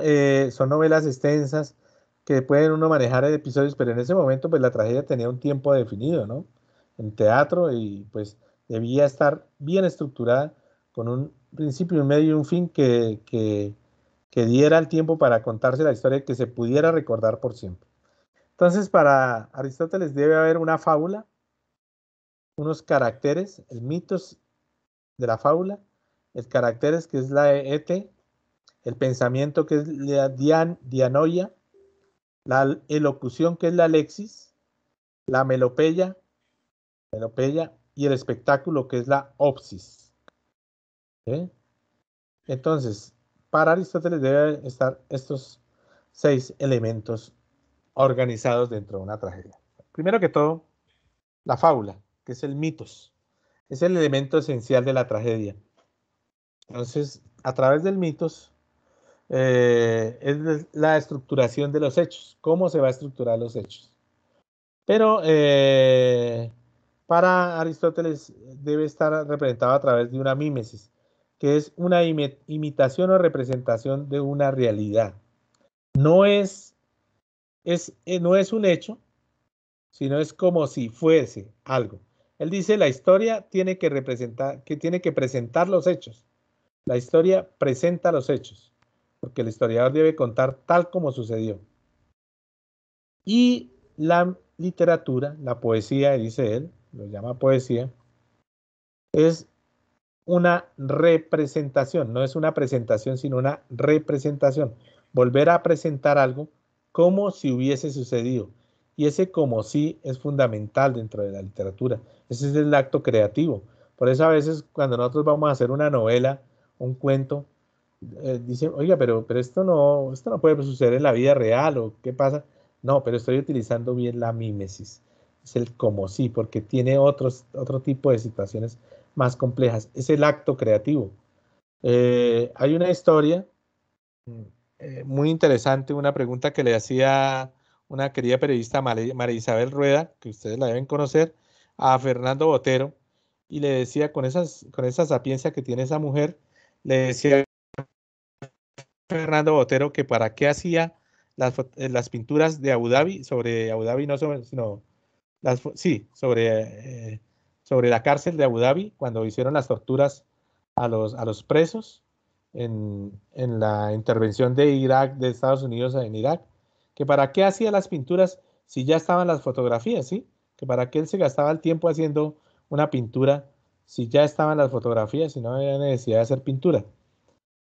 son novelas extensas que pueden uno manejar episodios, pero en ese momento pues la tragedia tenía un tiempo definido, ¿no? En teatro y pues debía estar bien estructurada con un principio, un medio y un fin que diera el tiempo para contarse la historia y que se pudiera recordar por siempre. Entonces para Aristóteles debe haber una fábula, unos caracteres, el mitos de la fábula, el caracteres que es la ete, el pensamiento que es la dianoia, la elocución que es la lexis, la melopeya y el espectáculo que es la opsis. ¿Sí? Entonces, para Aristóteles deben estar estos 6 elementos organizados dentro de una tragedia. Primero que todo, la fábula, que es el mitos, es el elemento esencial de la tragedia. Entonces, a través del mitos, es la estructuración de los hechos, cómo se va a estructurar los hechos. Pero para Aristóteles debe estar representado a través de una mímesis, que es una imitación o representación de una realidad. No no es un hecho, sino es como si fuese algo. Él dice, la historia tiene que representar, que tiene que presentar los hechos. La historia presenta los hechos, porque el historiador debe contar tal como sucedió. Y la literatura, la poesía, dice él, lo llama poesía, es una representación, no es una presentación, sino una representación. Volver a presentar algo como si hubiese sucedido. Y ese como si es fundamental dentro de la literatura. Ese es el acto creativo. Por eso a veces cuando nosotros vamos a hacer una novela, un cuento, dicen, oiga, pero esto no puede suceder en la vida real, o qué pasa. No, pero estoy utilizando bien la mímesis. Es el como sí, porque tiene otro tipo de situaciones más complejas. Es el acto creativo. Hay una historia muy interesante, una pregunta que le hacía una querida periodista, María Isabel Rueda, que ustedes la deben conocer, a Fernando Botero, y le decía, con esa sapiencia que tiene esa mujer, le decía Fernando Botero que para qué hacía las pinturas de Abu Dhabi, sobre Abu Dhabi, no sobre, sino sí, sobre la cárcel de Abu Dhabi, cuando hicieron las torturas a los presos en la intervención de Irak, de Estados Unidos en Irak, que para qué hacía las pinturas si ya estaban las fotografías, ¿sí? Que para qué él se gastaba el tiempo haciendo una pintura si ya estaban las fotografías, si no había necesidad de hacer pintura.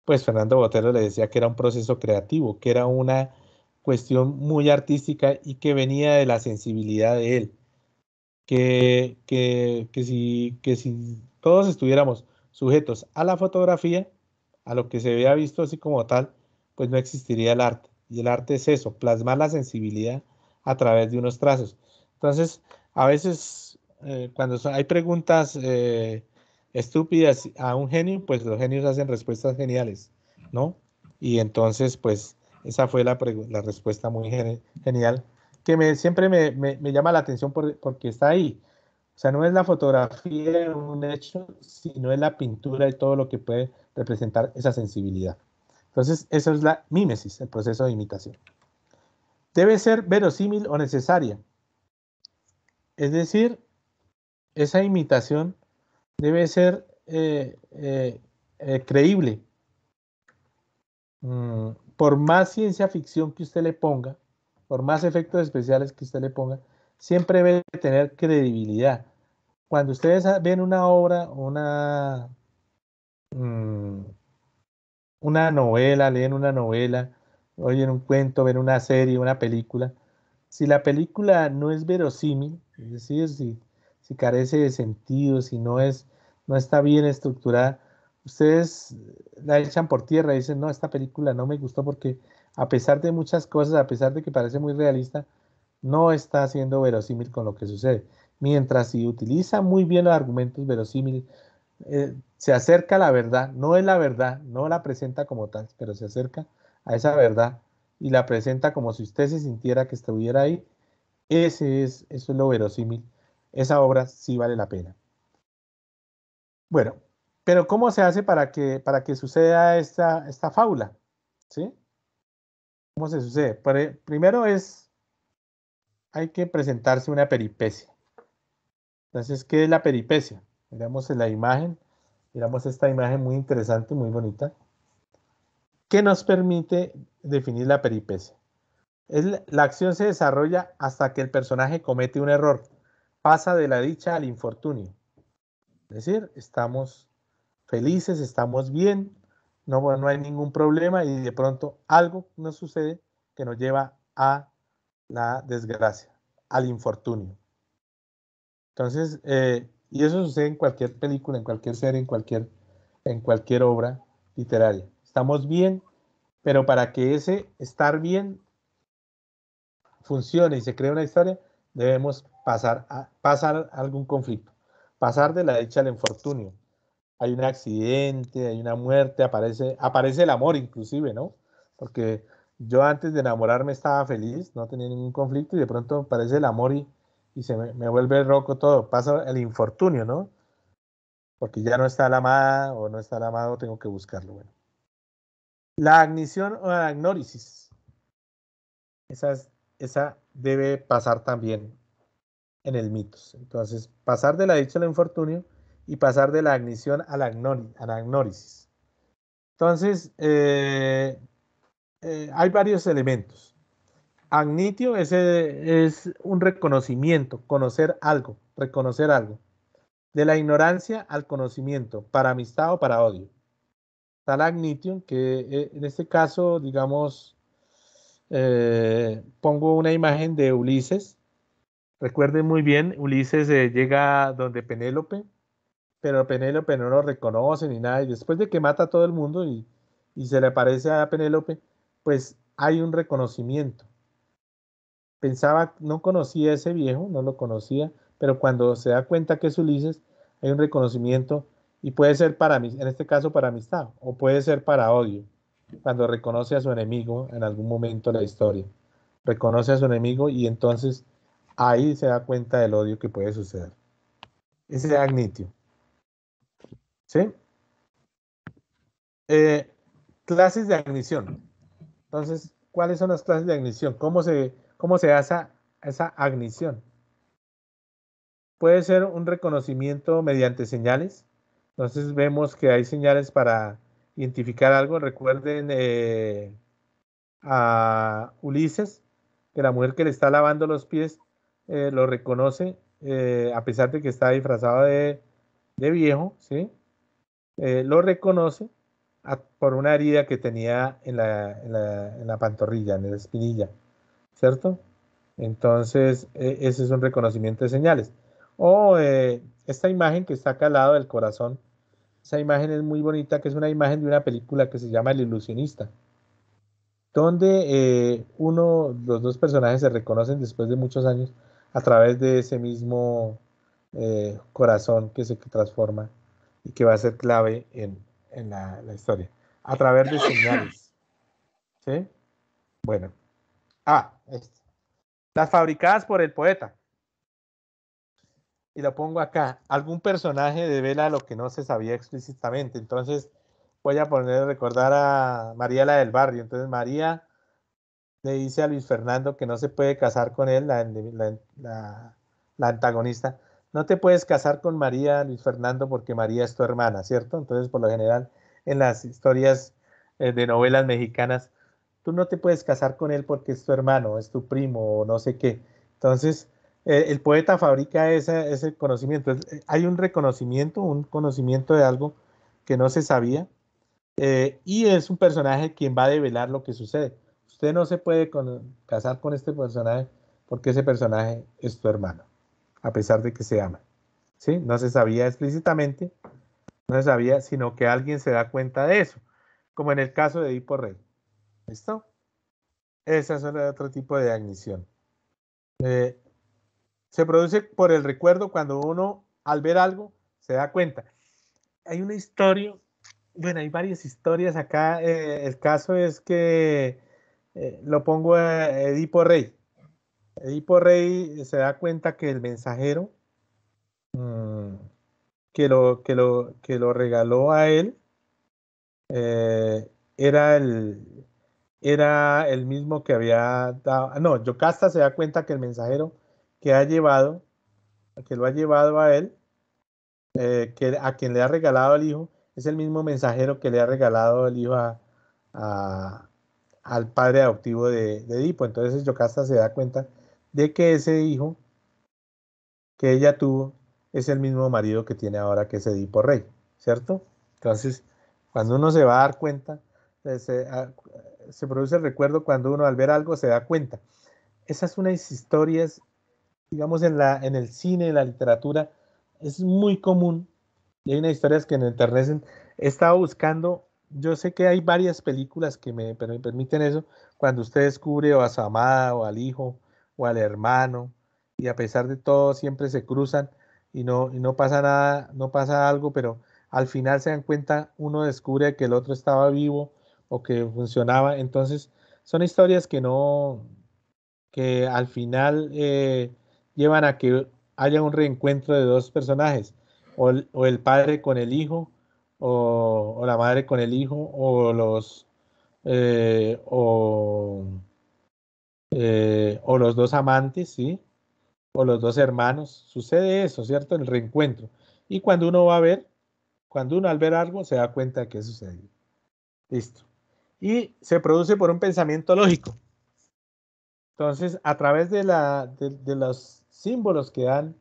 Pues Fernando Botero le decía que era un proceso creativo, que era una cuestión muy artística y que venía de la sensibilidad de él, que si todos estuviéramos sujetos a la fotografía, a lo que se vea visto así como tal, pues no existiría el arte. Y el arte es eso, plasmar la sensibilidad a través de unos trazos. Entonces, a veces cuando hay preguntas estúpidas a un genio, pues los genios hacen respuestas geniales, ¿no? Y entonces, pues esa fue la respuesta muy genial, que siempre me llama la atención porque está ahí. O sea, no es la fotografía de un hecho, sino es la pintura y todo lo que puede representar esa sensibilidad. Entonces, eso es la mímesis, el proceso de imitación. Debe ser verosímil o necesaria. Es decir, esa imitación debe ser creíble. Por más ciencia ficción que usted le ponga, por más efectos especiales que usted le ponga, siempre debe tener credibilidad. Cuando ustedes ven una obra, una novela, leen una novela, oyen un cuento, ven una serie, una película, si la película no es verosímil, es decir, si carece de sentido, si no está bien estructurada, ustedes la echan por tierra y dicen, no, esta película no me gustó porque a pesar de muchas cosas, a pesar de que parece muy realista, no está siendo verosímil con lo que sucede. Mientras si utiliza muy bien los argumentos verosímiles, se acerca a la verdad, no es la verdad, no la presenta como tal, pero se acerca a esa verdad y la presenta como si usted se sintiera que estuviera ahí, eso es lo verosímil. Esa obra sí vale la pena. Bueno, pero ¿cómo se hace para que suceda esta fábula? ¿Sí? ¿Cómo se sucede? Primero hay que presentarse una peripecia. Entonces, ¿qué es la peripecia? Miramos en la imagen, miramos esta imagen muy interesante, muy bonita, que nos permite definir la peripecia. La acción se desarrolla hasta que el personaje comete un error, pasa de la dicha al infortunio. Es decir, estamos felices, estamos bien, no hay ningún problema y de pronto algo nos sucede que nos lleva a la desgracia, al infortunio. Entonces, y eso sucede en cualquier película, en cualquier serie, en cualquier obra literaria. Estamos bien, pero para que ese estar bien funcione y se cree una historia, debemos pasar algún conflicto, pasar de la dicha al infortunio. Hay un accidente, hay una muerte, aparece el amor inclusive, ¿no? Porque yo antes de enamorarme estaba feliz, no tenía ningún conflicto y de pronto aparece el amor y se me vuelve loco todo, pasa el infortunio, ¿no? Porque ya no está la amada o no está el amado, tengo que buscarlo. Bueno. La agnición o la agnórisis, esa debe pasar también en el mitos. Entonces, pasar de la dicha al infortunio y pasar de la agnición a la agnórisis. Entonces, hay varios elementos. Agnitio es un reconocimiento, conocer algo, reconocer algo. De la ignorancia al conocimiento, para amistad o para odio. Tal agnitio, que en este caso, digamos, pongo una imagen de Ulises. Recuerden muy bien, Ulises llega donde Penélope, pero Penélope no lo reconoce ni nada, y después de que mata a todo el mundo y se le aparece a Penélope, pues hay un reconocimiento. Pensaba, no conocía a ese viejo, no lo conocía, pero cuando se da cuenta que es Ulises, hay un reconocimiento y puede ser en este caso para amistad, o puede ser para odio, cuando reconoce a su enemigo en algún momento de la historia. Reconoce a su enemigo y entonces ahí se da cuenta del odio que puede suceder. Ese es agnitio. ¿Sí? Clases de agnición. Entonces, ¿cuáles son las clases de agnición? ¿Cómo se hace esa agnición? Puede ser un reconocimiento mediante señales. Entonces vemos que hay señales para identificar algo. Recuerden a Ulises, que la mujer que le está lavando los pies lo reconoce, a pesar de que está disfrazado de viejo, ¿sí? Lo reconoce por una herida que tenía en la pantorrilla, en la espinilla, ¿cierto? Entonces, ese es un reconocimiento de señales. O esta imagen que está acá al lado del corazón, esa imagen es muy bonita, que es una imagen de una película que se llama El Ilusionista. donde los dos personajes se reconocen después de muchos años a través de ese mismo corazón que se transforma y que va a ser clave en la historia, a través de señales. ¿Sí? Bueno. Las fabricadas por el poeta. Y lo pongo acá. Algún personaje devela lo que no se sabía explícitamente. Entonces voy a recordar a María la del barrio. Entonces María le dice a Luis Fernando que no se puede casar con él, la antagonista. No te puedes casar con María, Luis Fernando, porque María es tu hermana, ¿cierto? Entonces, por lo general, en las historias de novelas mexicanas, tú no te puedes casar con él porque es tu hermano, es tu primo o no sé qué. Entonces, el poeta fabrica ese conocimiento. Hay un reconocimiento, un conocimiento de algo que no se sabía, y es un personaje quien va a develar lo que sucede. Usted no se puede casar con este personaje porque ese personaje es tu hermano, a pesar de que se aman. ¿Sí? No se sabía explícitamente, no se sabía, sino que alguien se da cuenta de eso, como en el caso de Edipo Rey. ¿Listo? Ese es otro tipo de ignición. Se produce por el recuerdo cuando uno, al ver algo, se da cuenta. Hay una historia, bueno, hay varias historias acá. El caso es que lo pongo a Edipo Rey. Edipo Rey se da cuenta que el mensajero mmm, que lo regaló a él eh, era el mismo que había dado. No, Yocasta se da cuenta que el mensajero que que lo ha llevado a él, que a quien le ha regalado el hijo, es el mismo mensajero que le ha regalado el hijo a- al padre adoptivo de Edipo. Entonces Yocasta se da cuenta de que ese hijo que ella tuvo es el mismo marido que tiene ahora, que es Edipo Rey, ¿cierto? Entonces, cuando uno se va a dar cuenta, se produce el recuerdo cuando uno al ver algo se da cuenta. Esas son unas historias, digamos, en el cine, en la literatura, es muy común. Y hay unas historias que en internet he estado buscando. Yo sé que hay varias películas que me permiten eso, cuando usted descubre o a su amada o al hijo o al hermano, y a pesar de todo siempre se cruzan y no pasa nada, no pasa algo, pero al final se dan cuenta, uno descubre que el otro estaba vivo o que funcionaba. Entonces son historias que al final llevan a que haya un reencuentro de dos personajes, o el padre con el hijo, o la madre con el hijo, eh, o, o los dos amantes, ¿sí? O los dos hermanos. Sucede eso, ¿cierto? El reencuentro. Y cuando uno va a ver, cuando uno al ver algo se da cuenta de qué sucedió. Listo. Y se produce por un pensamiento lógico. Entonces, a través de los símbolos que dan,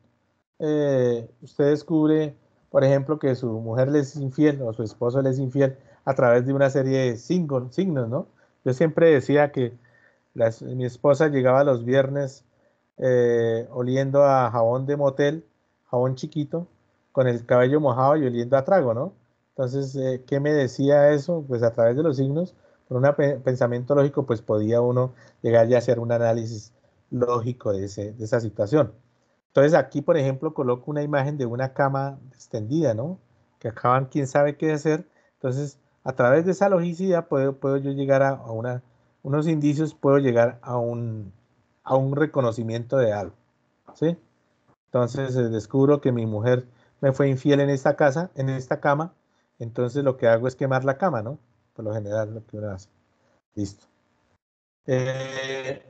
usted descubre, por ejemplo, que su mujer le es infiel o su esposo le es infiel a través de una serie de signos, ¿no? Yo siempre decía que mi esposa llegaba los viernes oliendo a jabón de motel, jabón chiquito, con el cabello mojado y oliendo a trago, ¿no? Entonces, ¿qué me decía eso? Pues a través de los signos, por un pensamiento lógico, pues podía uno llegar ya a hacer un análisis lógico de esa situación. Entonces aquí, por ejemplo, coloco una imagen de una cama extendida, ¿no? Que acaban quién sabe qué hacer. Entonces, a través de esa logicidad puedo yo llegar unos indicios, puedo llegar a un reconocimiento de algo, ¿sí? Entonces descubro que mi mujer me fue infiel en esta casa, en esta cama. Entonces lo que hago es quemar la cama, ¿no? Por lo general lo que uno hace. Listo. Eh,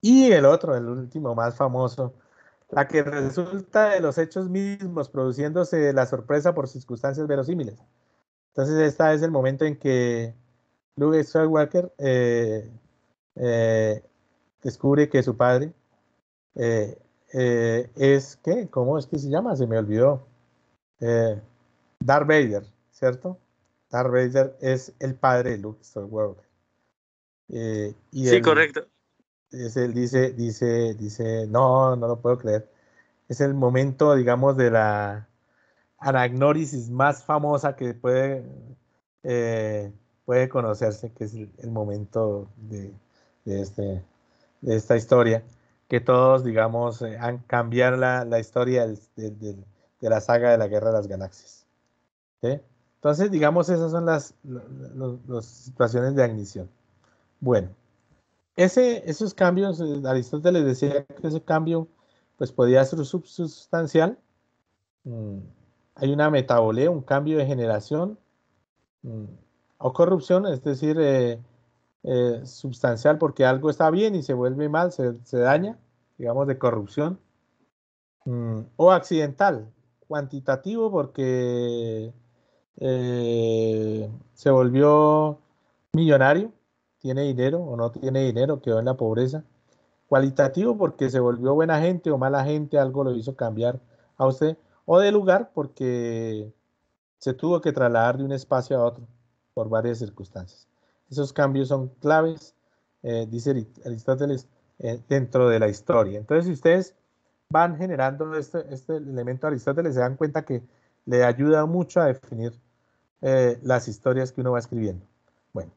y el otro, el último más famoso, la que resulta de los hechos mismos, produciéndose la sorpresa por circunstancias verosímiles. Entonces, este es el momento en que Luke Skywalker eh, descubre que su padre eh, es, ¿qué? ¿Cómo es que se llama? Se me olvidó. Eh, Darth Vader, ¿cierto? Darth Vader es el padre de Luke Skywalker. Y Sí, correcto. él dice, no, no lo puedo creer. Es el momento, digamos, de la anagnórisis más famosa que puede puede conocerse, que es el momento de, este, de esta historia, que todos, digamos, han cambiado la historia de la saga de la Guerra de las Galaxias. ¿Sí? Entonces, digamos, esas son las situaciones de ignición. Bueno, esos cambios, Aristóteles decía que ese cambio pues podía ser subsustancial. mm, Hay una metabolía, un cambio de generación, mm, o corrupción, es decir, substancial porque algo está bien y se vuelve mal, se daña, digamos, de corrupción. O accidental, cuantitativo porque se volvió millonario, tiene dinero o no tiene dinero, quedó en la pobreza. Cualitativo porque se volvió buena gente o mala gente, algo lo hizo cambiar a usted. O de lugar porque se tuvo que trasladar de un espacio a otro por varias circunstancias. Esos cambios son claves, dice Aristóteles, dentro de la historia. Entonces, si ustedes van generando este elemento de Aristóteles, se dan cuenta que le ayuda mucho a definir las historias que uno va escribiendo. Bueno,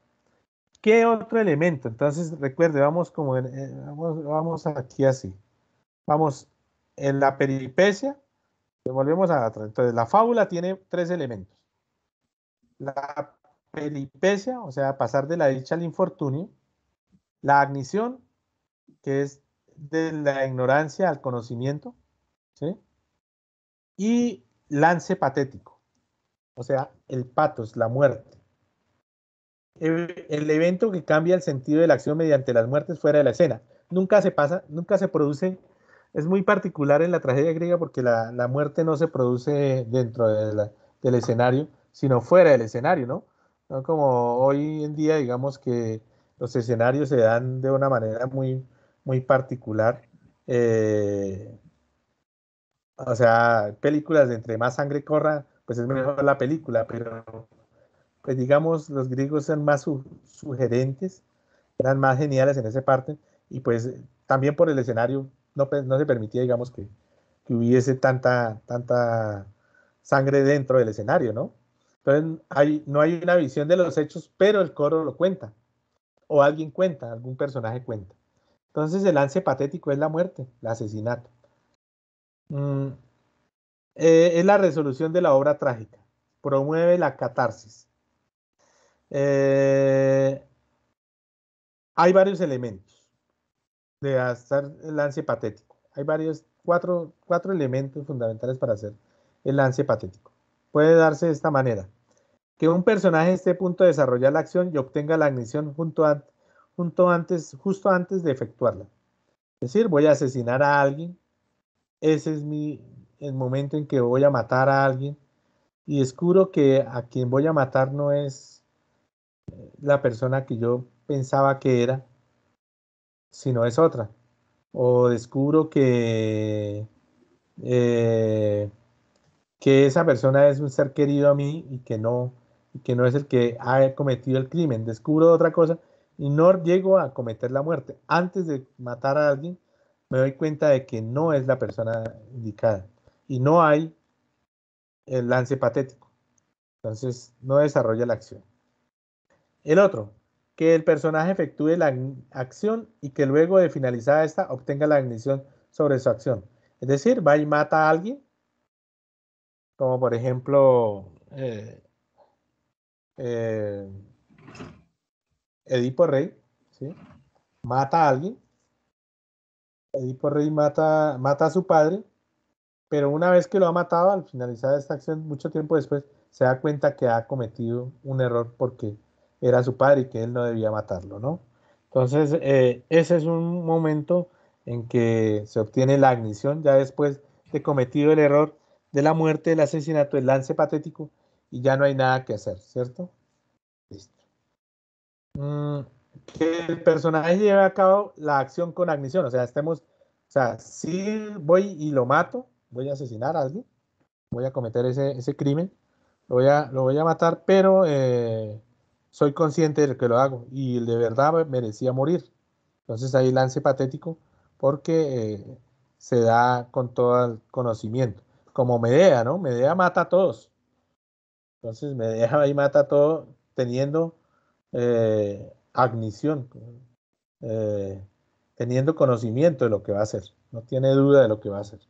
¿qué otro elemento? Entonces, recuerde, vamos como vamos aquí así. Vamos en la peripecia, volvemos a atrás. Entonces, la fábula tiene tres elementos. La peripecia, o sea, pasar de la dicha al infortunio. La agnición, que es de la ignorancia al conocimiento, ¿sí? Y lance patético, o sea, el patos, la muerte. El evento que cambia el sentido de la acción mediante las muertes fuera de la escena. Nunca se pasa, nunca se produce. Es muy particular en la tragedia griega porque la muerte no se produce dentro del escenario, sino fuera del escenario, ¿no? No como hoy en día, digamos que los escenarios se dan de una manera muy particular. Eh, o sea, películas de entre más sangre corra, pues es mejor la película, pero pues digamos, los griegos eran más sugerentes, eran más geniales en esa parte, y pues también por el escenario no se permitía, digamos, que hubiese tanta sangre dentro del escenario, ¿no? Entonces no hay una visión de los hechos, pero el coro lo cuenta, o alguien cuenta, algún personaje cuenta. Entonces el lance patético es la muerte, el asesinato. Mm, es la resolución de la obra trágica, promueve la catarsis. Eh, Hay varios elementos de hacer el lance patético. Hay cuatro elementos fundamentales para hacer el lance patético. Puede darse de esta manera: que un personaje esté a punto de desarrollar la acción y obtenga la ignición justo antes de efectuarla. Es decir, voy a asesinar a alguien, ese es el momento en que voy a matar a alguien y descubro que a quien voy a matar no es la persona que yo pensaba que era, sino es otra. O descubro eh, que esa persona es un ser querido a mí y que no es el que ha cometido el crimen. Descubro otra cosa y no llego a cometer la muerte. Antes de matar a alguien, me doy cuenta de que no es la persona indicada y no hay el lance patético. Entonces, no desarrolla la acción. El otro, que el personaje efectúe la acción y que luego de finalizada esta obtenga la ignición sobre su acción. Es decir, va y mata a alguien, como por ejemplo eh, Edipo Rey, ¿sí? Mata a alguien, Edipo Rey mata a su padre, pero una vez que lo ha matado, al finalizar esta acción, mucho tiempo después, se da cuenta que ha cometido un error porque era su padre y que él no debía matarlo, ¿no? Entonces, ese es un momento en que se obtiene la ignición, ya después de cometido el error de la muerte, del asesinato, el lance patético, y ya no hay nada que hacer, ¿cierto? Listo. Mm, que el personaje lleve a cabo la acción con ignición, o sea, si voy y lo mato, voy a asesinar a alguien, voy a cometer ese crimen, lo voy a matar, pero soy consciente de que lo hago y de verdad merecía morir. Entonces ahí lance patético porque se da con todo el conocimiento. Como Medea, ¿no? Medea mata a todos. Entonces Medea ahí mata a todo teniendo agnición, eh, teniendo conocimiento de lo que va a hacer, no tiene duda de lo que va a hacer.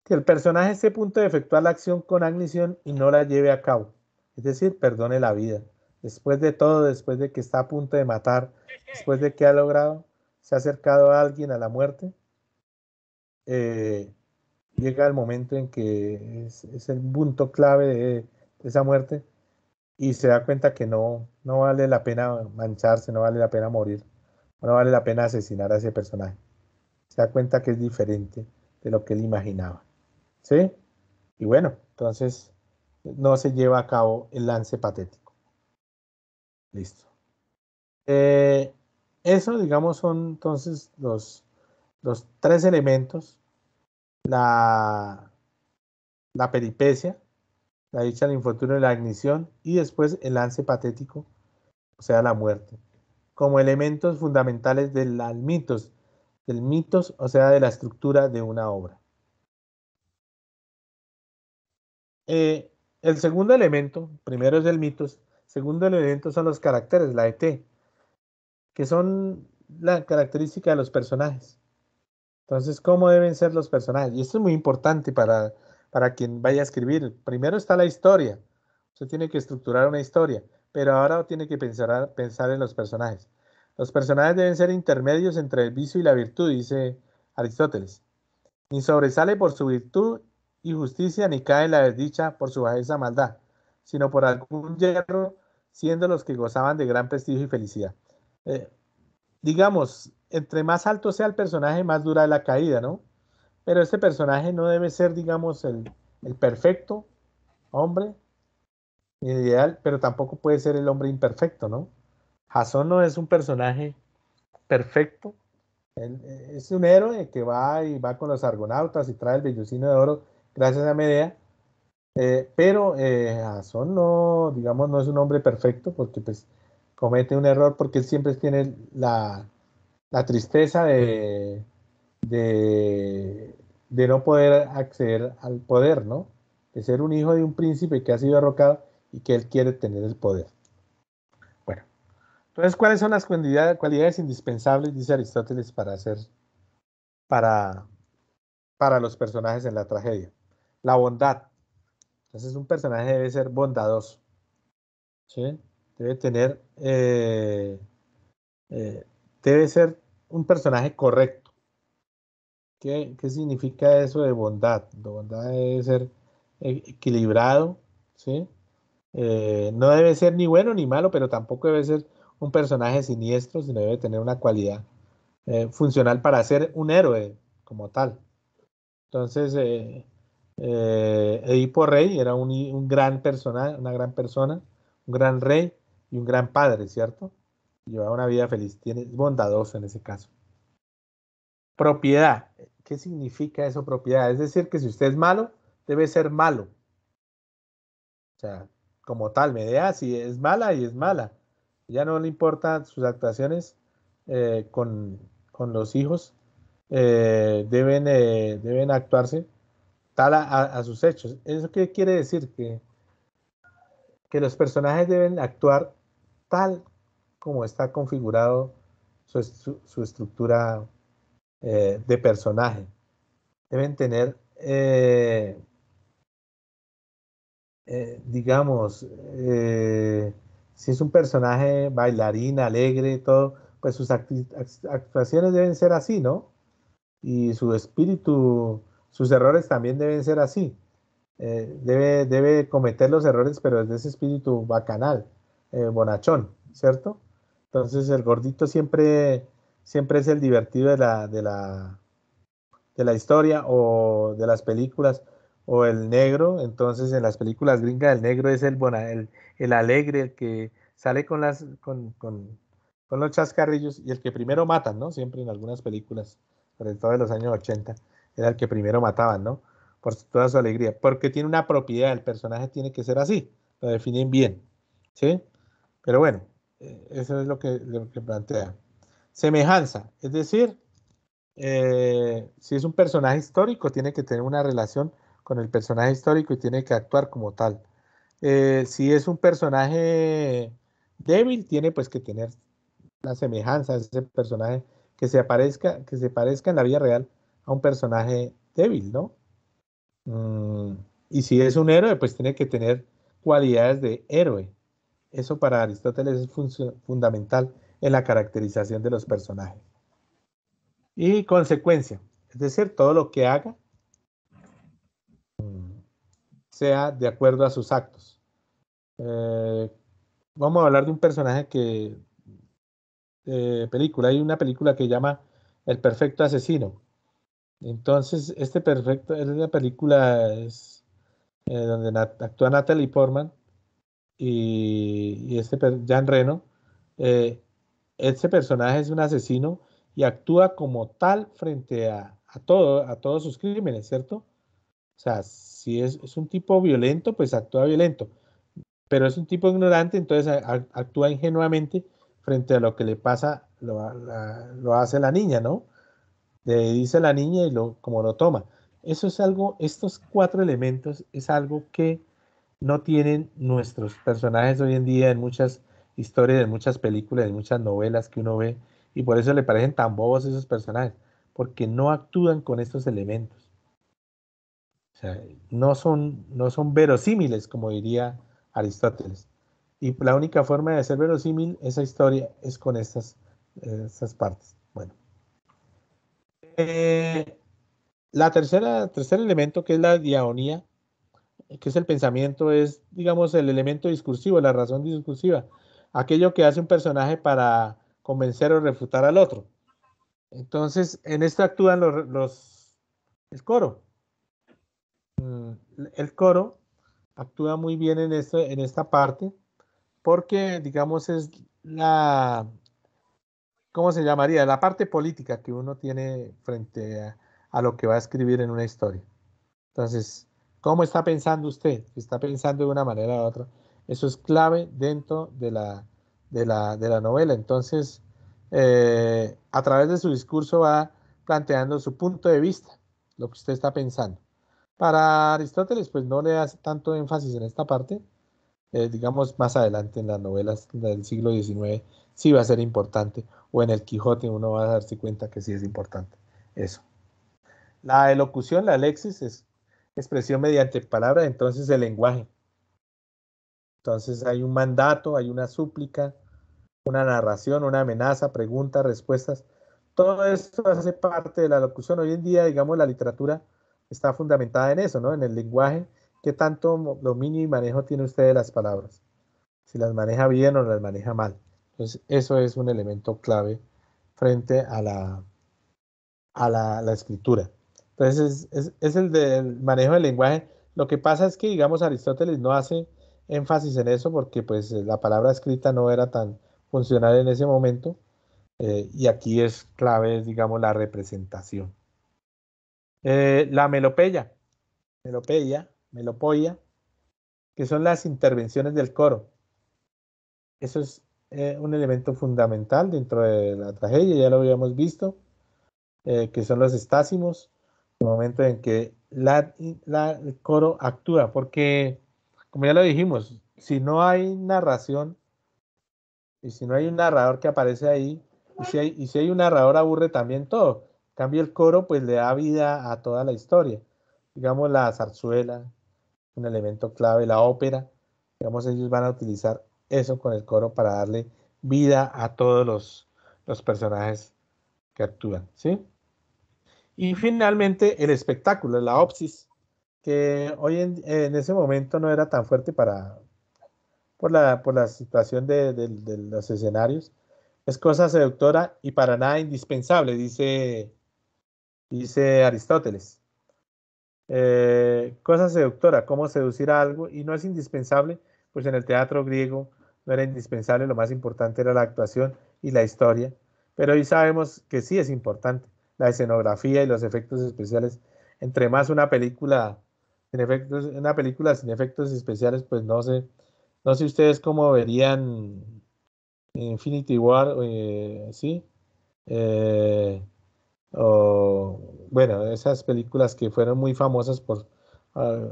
Que el personaje esté a punto de efectuar la acción con agnición y no la lleve a cabo, es decir, perdone la vida. Después de todo, después de que está a punto de matar, después de que ha logrado, se ha acercado a alguien a la muerte, llega el momento en que es el punto clave de esa muerte y se da cuenta que no vale la pena mancharse, no vale la pena morir, no vale la pena asesinar a ese personaje. Se da cuenta que es diferente de lo que él imaginaba. ¿Sí? Y bueno, entonces no se lleva a cabo el lance patético. Listo. Eso, digamos, son entonces los tres elementos. La peripecia, la dicha, el infortunio y la ignición, y después el lance patético, o sea, la muerte, como elementos fundamentales del mitos, o sea, de la estructura de una obra. El segundo elemento, primero es el mitos, segundo elemento son los caracteres, la ET, que son la característica de los personajes. Entonces, ¿cómo deben ser los personajes? Y esto es muy importante para quien vaya a escribir. Primero está la historia. Usted tiene que estructurar una historia, pero ahora tiene que pensar en los personajes. Los personajes deben ser intermedios entre el vicio y la virtud, dice Aristóteles. Ni sobresale por su virtud y justicia, ni cae en la desdicha por su bajeza maldad, sino por algún yerro, siendo los que gozaban de gran prestigio y felicidad. Eh, digamos, entre más alto sea el personaje, más dura es la caída, ¿no? Pero este personaje no debe ser, digamos, el perfecto hombre ideal, pero tampoco puede ser el hombre imperfecto, ¿no? Jasón no es un personaje perfecto. Él, es un héroe que va y va con los argonautas y trae el vellocino de oro gracias a Medea, pero Jasón no, digamos, no es un hombre perfecto porque pues comete un error porque él siempre tiene la tristeza de, de no poder acceder al poder, ¿no? De ser un hijo de un príncipe que ha sido derrocado y que él quiere tener el poder. Bueno, entonces, ¿cuáles son las cualidades indispensables, dice Aristóteles, para, para los personajes en la tragedia? La bondad. Entonces, un personaje debe ser bondadoso, ¿sí? Debe tener, eh, debe ser un personaje correcto. ¿Qué significa eso de bondad? La bondad debe ser equilibrado, ¿sí? No debe ser ni bueno ni malo, pero tampoco debe ser un personaje siniestro, sino debe tener una cualidad funcional para ser un héroe como tal. Entonces, Edipo Rey era un gran personaje, una gran persona, un gran rey y un gran padre, ¿cierto? Llevaba una vida feliz, es bondadoso en ese caso. Propiedad. ¿Qué significa eso, propiedad? Es decir, que si usted es malo, debe ser malo. O sea, como tal, Medea si es mala y es mala. Ya no le importan sus actuaciones con los hijos. Deben actuarse tal a sus hechos. ¿Eso qué quiere decir? Que los personajes deben actuar tal como está configurado su estructura de personaje. Deben tener, digamos, si es un personaje bailarín, alegre, todo, pues sus actuaciones deben ser así, ¿no? Y su espíritu, sus errores también deben ser así. Debe cometer los errores, pero desde ese espíritu bacanal, bonachón, ¿cierto? Entonces el gordito siempre es el divertido de la historia o de las películas, o el negro. Entonces en las películas gringas el negro es el alegre, el que sale con los chascarrillos y el que primero matan, ¿no? Siempre en algunas películas, sobre todo de los años 80, era el que primero mataban, ¿no? Por toda su alegría, porque tiene una propiedad, el personaje tiene que ser así, lo definen bien, ¿sí? Pero bueno, eso es lo que plantea. Semejanza, es decir, si es un personaje histórico, tiene que tener una relación con el personaje histórico y tiene que actuar como tal. Si es un personaje débil, tiene pues que tener la semejanza de ese personaje que se parezca en la vida real a un personaje débil, ¿no? Mm, y si es un héroe, pues tiene que tener cualidades de héroe. Eso para Aristóteles es fundamental en la caracterización de los personajes. Y consecuencia, es decir, todo lo que haga sea de acuerdo a sus actos. Eh, Vamos a hablar de un personaje película, hay una película que llama El Perfecto Asesino. Entonces, esta película es donde actúa Natalie Portman y Jean Reno. Eh, este personaje es un asesino y actúa como tal frente a todos sus crímenes, ¿cierto? O sea, si es un tipo violento, pues actúa violento, pero es un tipo ignorante, entonces actúa ingenuamente frente a lo que le pasa, lo hace la niña, ¿no? Le dice a la niña y como lo toma. Eso es algo, estos cuatro elementos es algo que no tienen nuestros personajes hoy en día en muchas historias, en muchas películas, en muchas novelas que uno ve, y por eso le parecen tan bobos esos personajes, porque no actúan con estos elementos. O sea, no son verosímiles, como diría Aristóteles. Y la única forma de ser verosímil esa historia es con estas partes. Bueno, eh, tercer elemento, que es la diaonía, que es el pensamiento, es, digamos, el elemento discursivo, la razón discursiva, aquello que hace un personaje para convencer o refutar al otro. Entonces, en esto actúan el coro. El coro actúa muy bien en esta parte porque, digamos, es ¿cómo se llamaría? La parte política que uno tiene frente a lo que va a escribir en una historia. Entonces, ¿cómo está pensando usted? ¿Está pensando de una manera u otra? Eso es clave dentro de la novela. Entonces, a través de su discurso va planteando su punto de vista, lo que usted está pensando. Para Aristóteles, pues no le hace tanto énfasis en esta parte. Digamos, más adelante en las novelas del siglo XIX sí va a ser importante. O en el Quijote uno va a darse cuenta que sí es importante. Eso. La elocución, la lexis, es expresión mediante palabras, entonces el lenguaje. Entonces hay un mandato, hay una súplica, una narración, una amenaza, preguntas, respuestas. Todo esto hace parte de la locución. Hoy en día, digamos, la literatura está fundamentada en eso, ¿no? En el lenguaje. ¿Qué tanto dominio y manejo tiene usted de las palabras? Si las maneja bien o las maneja mal. Entonces, eso es un elemento clave frente la escritura. Entonces, es el del manejo del lenguaje. Lo que pasa es que, digamos, Aristóteles no hace énfasis en eso porque pues la palabra escrita no era tan funcional en ese momento, y aquí es clave, digamos, la representación. La melopeya, que son las intervenciones del coro. Eso es un elemento fundamental dentro de la tragedia, ya lo habíamos visto, que son los estásimos, el momento en que el coro actúa, porque, como ya lo dijimos, si no hay narración y si no hay un narrador que aparece ahí, y si hay un narrador aburre también todo. En cambio, el coro pues le da vida a toda la historia. Digamos, la zarzuela, un elemento clave, la ópera, digamos, ellos van a utilizar eso con el coro para darle vida a todos los personajes que actúan, ¿sí? Y finalmente el espectáculo, la ópsis, que hoy en ese momento no era tan fuerte por la situación de los escenarios. Es cosa seductora y para nada indispensable, dice Aristóteles. Cosa seductora, cómo seducir a algo, y no es indispensable, pues en el teatro griego no era indispensable, lo más importante era la actuación y la historia, pero hoy sabemos que sí es importante, la escenografía y los efectos especiales. Entre más una película sin efectos especiales, pues no sé ustedes cómo verían Infinity War, ¿sí? Eh, o, bueno, esas películas que fueron muy famosas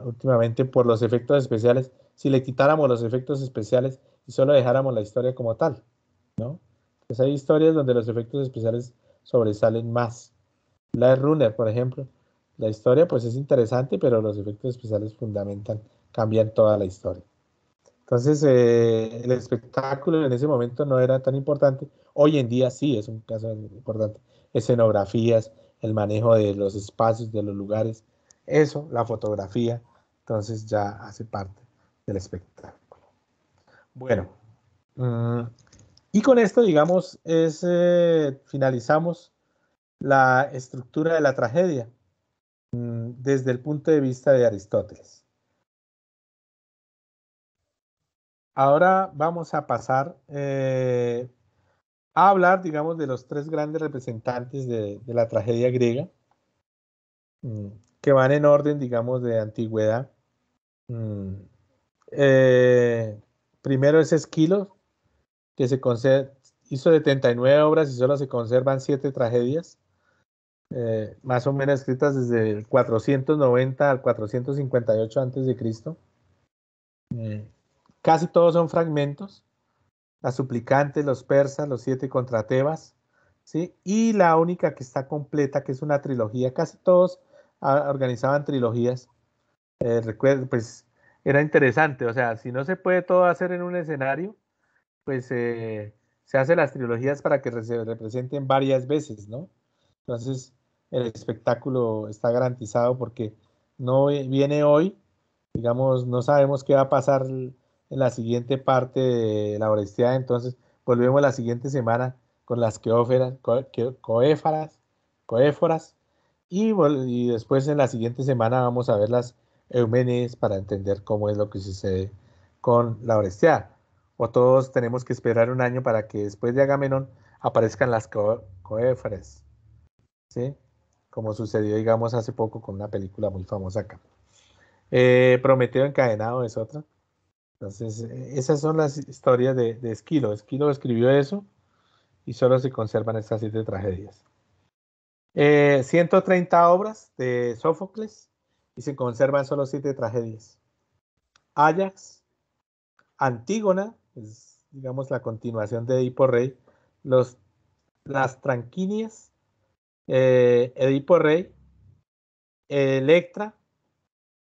últimamente por los efectos especiales. Si le quitáramos los efectos especiales y solo dejáramos la historia como tal, ¿no? Pues hay historias donde los efectos especiales sobresalen más. Blade Runner, por ejemplo, la historia pues es interesante, pero los efectos especiales fundamentan, cambian toda la historia. Entonces, el espectáculo en ese momento no era tan importante. Hoy en día sí es un caso importante. Escenografías, el manejo de los espacios, de los lugares, eso, la fotografía, entonces ya hace parte del espectáculo. Bueno, y con esto, digamos, finalizamos la estructura de la tragedia desde el punto de vista de Aristóteles. Ahora vamos a pasar a hablar, digamos, de los tres grandes representantes de la tragedia griega, que van en orden, digamos, de antigüedad. Mm, Primero es Esquilo, que hizo 79 obras y solo se conservan 7 tragedias, más o menos escritas desde el 490 al 458 a.C. Casi todos son fragmentos. Las suplicantes, los persas, los 7 contra Tebas, ¿sí? Y la única que está completa, que es una trilogía, casi todos organizaban trilogías. Recuerdo, pues era interesante, o sea, si no se puede todo hacer en un escenario, pues se hace las trilogías para que se representen varias veces, ¿no? Entonces, el espectáculo está garantizado porque no viene hoy, digamos, no sabemos qué va a pasar en la siguiente parte de la Oresteada, entonces volvemos la siguiente semana con las coéforas y después en la siguiente semana vamos a ver las Euménides para entender cómo es lo que sucede con la Oresteada. O todos tenemos que esperar un año para que después de Agamenón aparezcan las coéforas, ¿sí? Como sucedió, digamos, hace poco con una película muy famosa acá. Prometeo encadenado es otra. Entonces, esas son las historias de Esquilo. Esquilo escribió eso y solo se conservan estas 7 tragedias. 130 obras de Sófocles y se conservan solo 7 tragedias. Áyax, Antígona, es, digamos, la continuación de Edipo Rey, las Tranquinias, Edipo Rey, Electra,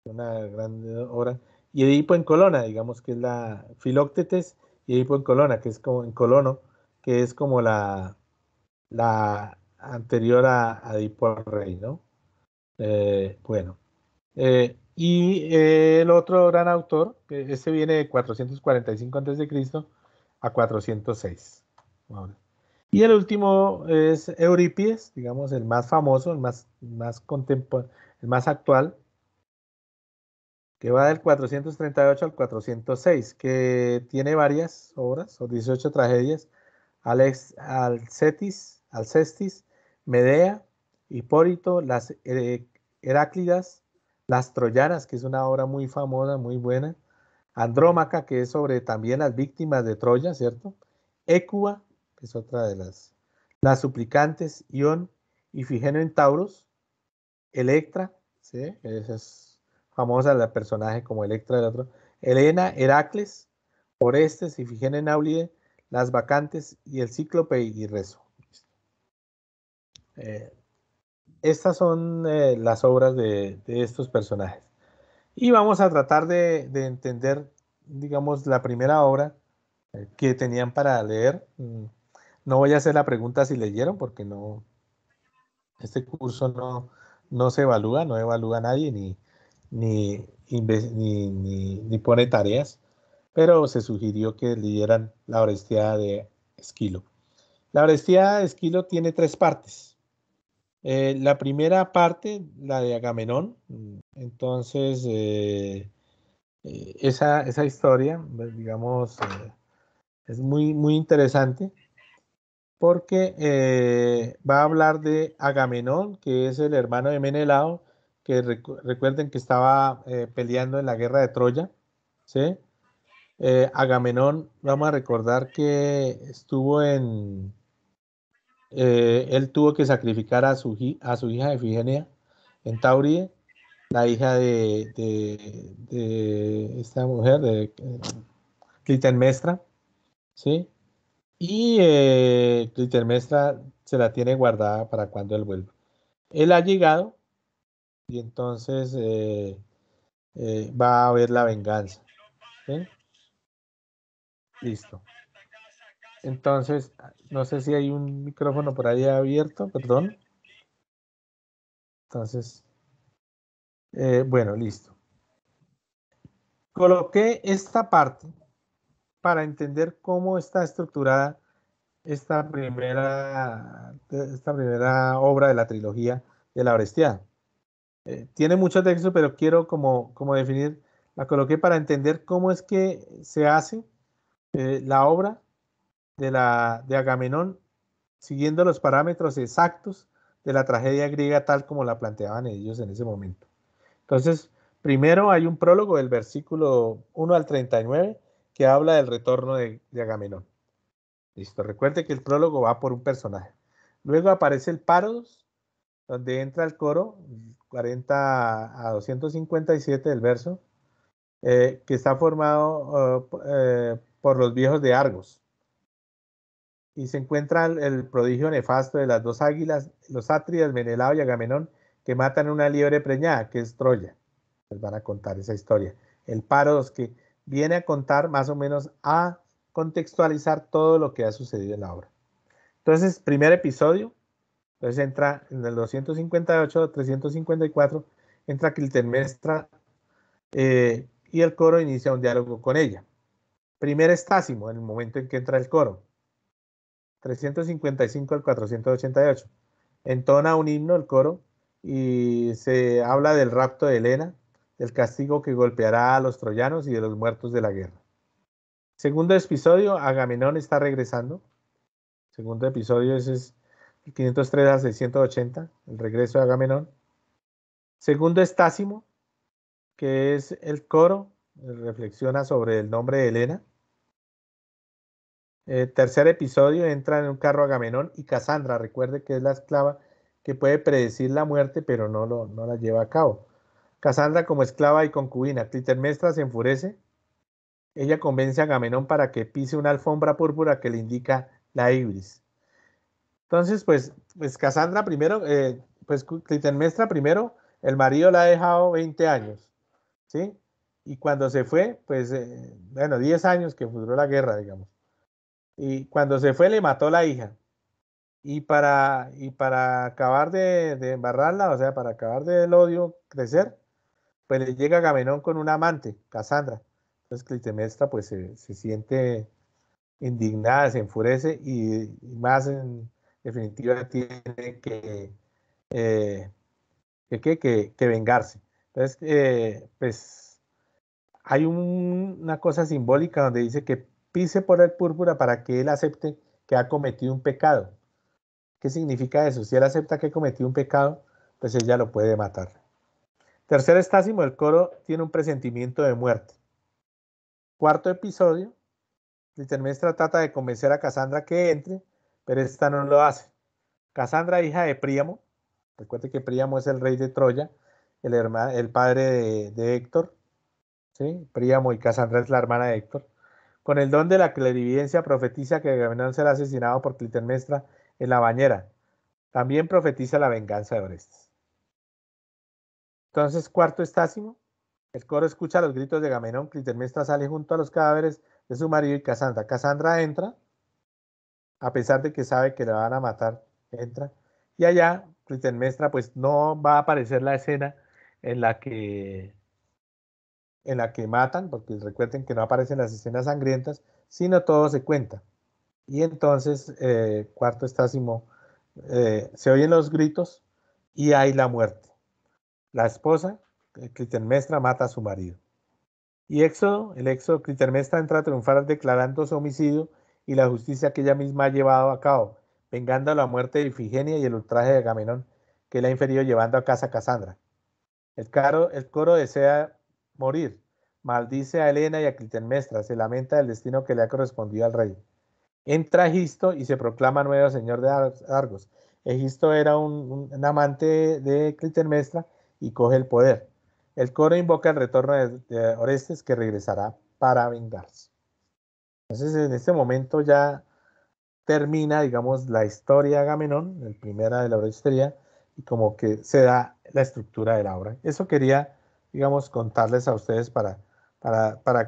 una gran obra, y Edipo en Colona, digamos que es la Filoctetes y Edipo en Colona, que es como en Colono, que es como la anterior a Edipo Rey, ¿no? Bueno, el otro gran autor, este viene de 445 a.C. a 406. Ahora. Y el último es Eurípides, digamos, el más famoso, el más actual, que va del 438 al 406, que tiene varias obras, o 18 tragedias, Alcestis, Medea, Hipólito, las Heráclidas, las Troyanas, que es una obra muy famosa, muy buena, Andrómaca, que es sobre también las víctimas de Troya, ¿cierto? Écuba, que es otra de las suplicantes, Ión, Ifigenia en Tauros, Electra, ¿sí? Esa es famosa, la personaje como Electra del otro. Helena, Heracles, Orestes, Ifigenia en Áulide, Las Bacantes y el Cíclope y Rezo. Eh, Estas son las obras de estos personajes. Y vamos a tratar de entender, digamos, la primera obra que tenían para leer. No voy a hacer la pregunta si leyeron, porque no, este curso no se evalúa, no evalúa a nadie, ni pone tareas, pero se sugirió que leyeran la Orestiada de Esquilo. La Orestiada de Esquilo tiene 3 partes. La primera parte, la de Agamenón, entonces esa historia, digamos, es muy interesante porque va a hablar de Agamenón, que es el hermano de Menelao, que recuerden que estaba peleando en la guerra de Troya, ¿sí? Agamenón, vamos a recordar que él tuvo que sacrificar a su hija Ifigenia en Tauride, la hija de esta mujer, de Clitemnestra, ¿sí? Y Clitemnestra se la tiene guardada para cuando él vuelva. Él ha llegado y entonces va a haber la venganza, ¿sí? Listo. Entonces, no sé si hay un micrófono por ahí abierto, perdón. Entonces, bueno, listo. Coloqué esta parte para entender cómo está estructurada esta primera obra de la trilogía de la Orestiada. Tiene mucho texto, pero quiero como definir, la coloqué para entender cómo es que se hace la obra de Agamenón siguiendo los parámetros exactos de la tragedia griega tal como la planteaban ellos en ese momento. Entonces, primero hay un prólogo del versículo 1 al 39 que habla del retorno de Agamenón. Listo, recuerde que el prólogo va por un personaje. Luego aparece el Párodos, donde entra el coro, 40 a 257 del verso, que está formado por los viejos de Argos. Y se encuentra el prodigio nefasto de las dos águilas, los Atridas, Menelao y Agamenón, que matan una liebre preñada, que es Troya. Les van a contar esa historia. El Párodos, que viene a contar más o menos a contextualizar todo lo que ha sucedido en la obra. Entonces, primer episodio, entonces entra en el 258, 354, entra Clitemnestra y el coro inicia un diálogo con ella. Primer estásimo, en el momento en que entra el coro, 355 al 488. Entona un himno el coro y se habla del rapto de Helena, del castigo que golpeará a los troyanos y de los muertos de la guerra. Segundo episodio, Agamenón está regresando. Segundo episodio, ese es el 503 a 680, el regreso de Agamenón. Segundo estásimo, que es el coro, reflexiona sobre el nombre de Helena. Tercer episodio, entra en un carro Agamenón y Casandra, recuerde que es la esclava que puede predecir la muerte, pero no la lleva a cabo. Casandra como esclava y concubina. Clitemnestra se enfurece. Ella convence a Agamenón para que pise una alfombra púrpura que le indica la ibris. Entonces, pues Casandra primero, pues Clitemnestra primero, el marido la ha dejado 20 años, ¿sí? Y cuando se fue, pues, bueno, 10 años que duró la guerra, digamos. Y cuando se fue le mató la hija. Y para acabar de embarrarla, o sea, para acabar del odio crecer, pues le llega Agamenón con una amante, Casandra. Entonces Clitemnestra pues se siente indignada, se enfurece y más en definitiva tiene eh, que vengarse. Entonces, pues hay una cosa simbólica donde dice que pise por el púrpura para que él acepte que ha cometido un pecado. ¿Qué significa eso? Si él acepta que ha cometido un pecado, pues ella lo puede matar. Tercer estásimo, el coro tiene un presentimiento de muerte. Cuarto episodio, Clitemnestra trata de convencer a Casandra que entre, pero esta no lo hace. Casandra, hija de Príamo, recuerde que Príamo es el rey de Troya, el padre de Héctor, ¿sí? Príamo y Casandra es la hermana de Héctor. Con el don de la clarividencia profetiza que Agamenón será asesinado por Clitemnestra en la bañera. También profetiza la venganza de Orestes. Entonces, cuarto estásimo, el coro escucha los gritos de Agamenón, Clitemnestra sale junto a los cadáveres de su marido y Casandra. Casandra entra, a pesar de que sabe que la van a matar, entra. Y allá, Clitemnestra, pues no va a aparecer la escena en la que, en la que matan, porque recuerden que no aparecen las escenas sangrientas, sino todo se cuenta. Y entonces, cuarto estásimo, se oyen los gritos y hay la muerte. La esposa, Clitemnestra, mata a su marido. Y el éxodo, Clitemnestra entra a triunfar declarando su homicidio y la justicia que ella misma ha llevado a cabo, vengando la muerte de Ifigenia y el ultraje de Agamenón, que la ha inferido llevando a casa a Casandra. El coro desea morir, maldice a Helena y a Clitemnestra, se lamenta del destino que le ha correspondido al rey. Entra Egisto y se proclama nuevo señor de Argos. Egisto era un amante de Clitemnestra y coge el poder. el coro invoca el retorno de Orestes, que regresará para vengarse. Entonces, en este momento ya termina, digamos, la historia de Agamenón, el primera de la obra historia, y como que se da la estructura de la obra. Eso quería, digamos, contarles a ustedes para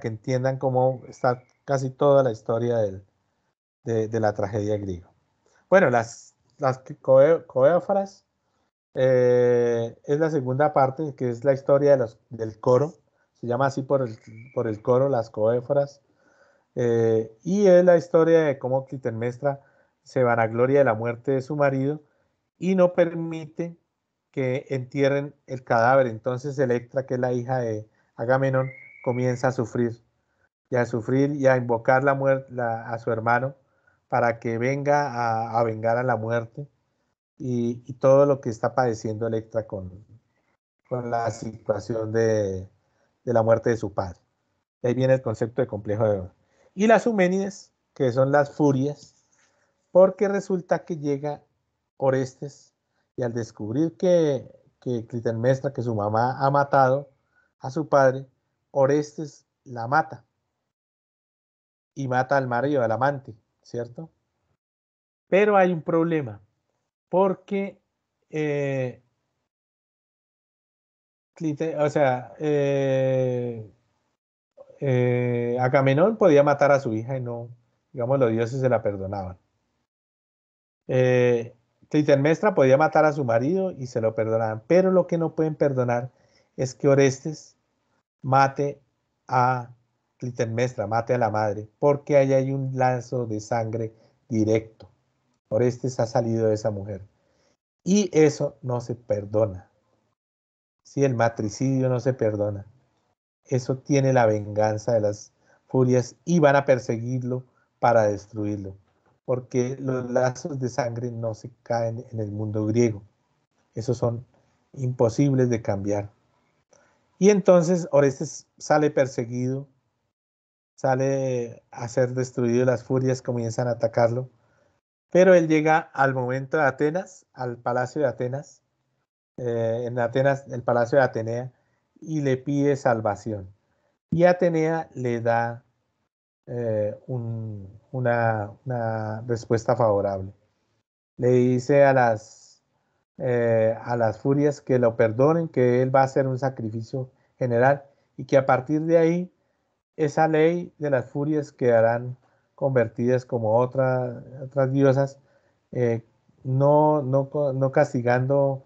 que entiendan cómo está casi toda la historia de la tragedia griega. Bueno, las coéforas es la segunda parte, que es la historia del coro. Se llama así por el coro, las coéforas. Y es la historia de cómo Clitemnestra se vanagloria de la muerte de su marido y no permite que entierren el cadáver. Entonces Electra, que es la hija de Agamenón, comienza a sufrir y a invocar la muerte a su hermano para que venga a vengar a la muerte y todo lo que está padeciendo Electra con la situación de la muerte de su padre. Ahí viene el concepto de complejo de oro. Y las Euménides, que son las furias, porque resulta que llega Orestes y al descubrir que Clitemnestra, que su mamá ha matado a su padre, Orestes la mata y mata al marido, al amante, ¿cierto? Pero hay un problema, porque o sea, Agamenón podía matar a su hija y no, digamos, los dioses se la perdonaban. Clitemnestra podía matar a su marido y se lo perdonaban, pero lo que no pueden perdonar es que Orestes mate a Clitemnestra, mate a la madre, porque ahí hay un lazo de sangre directo. Orestes ha salido de esa mujer y eso no se perdona. Si el matricidio no se perdona, eso tiene la venganza de las furias y van a perseguirlo para destruirlo, porque los lazos de sangre no se caen en el mundo griego, esos son imposibles de cambiar. Y entonces Orestes sale perseguido, sale a ser destruido, las furias comienzan a atacarlo, pero él llega al momento de Atenas, al palacio de Atenas, en Atenas, el palacio de Atenea, y le pide salvación. Y Atenea le da una respuesta favorable. Le dice a las furias que lo perdonen, que él va a hacer un sacrificio general y que a partir de ahí esa ley de las furias quedarán convertidas como otras diosas, eh, no castigando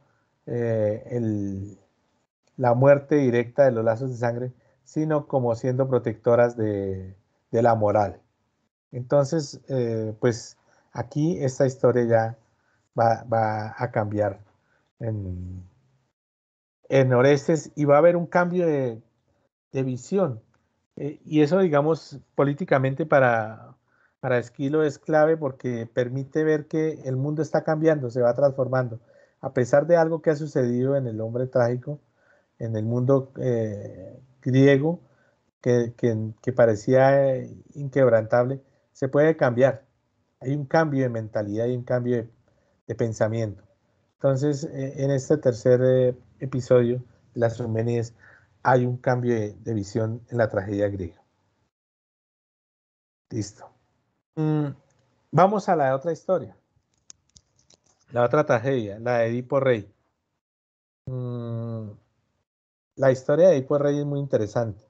la muerte directa de los lazos de sangre, sino como siendo protectoras de la moral. Entonces, pues aquí esta historia ya va a cambiar en Orestes y va a haber un cambio de visión. Y eso, digamos, políticamente para Esquilo es clave porque permite ver que el mundo está cambiando, se va transformando. A pesar de algo que ha sucedido en el hombre trágico, en el mundo griego, que parecía inquebrantable, se puede cambiar. Hay un cambio de mentalidad y un cambio de pensamiento. Entonces, en este tercer episodio de las Euménides hay un cambio de visión en la tragedia griega. Listo. Vamos a la otra historia, la otra tragedia, la de Edipo Rey. La historia de Edipo Rey es muy interesante.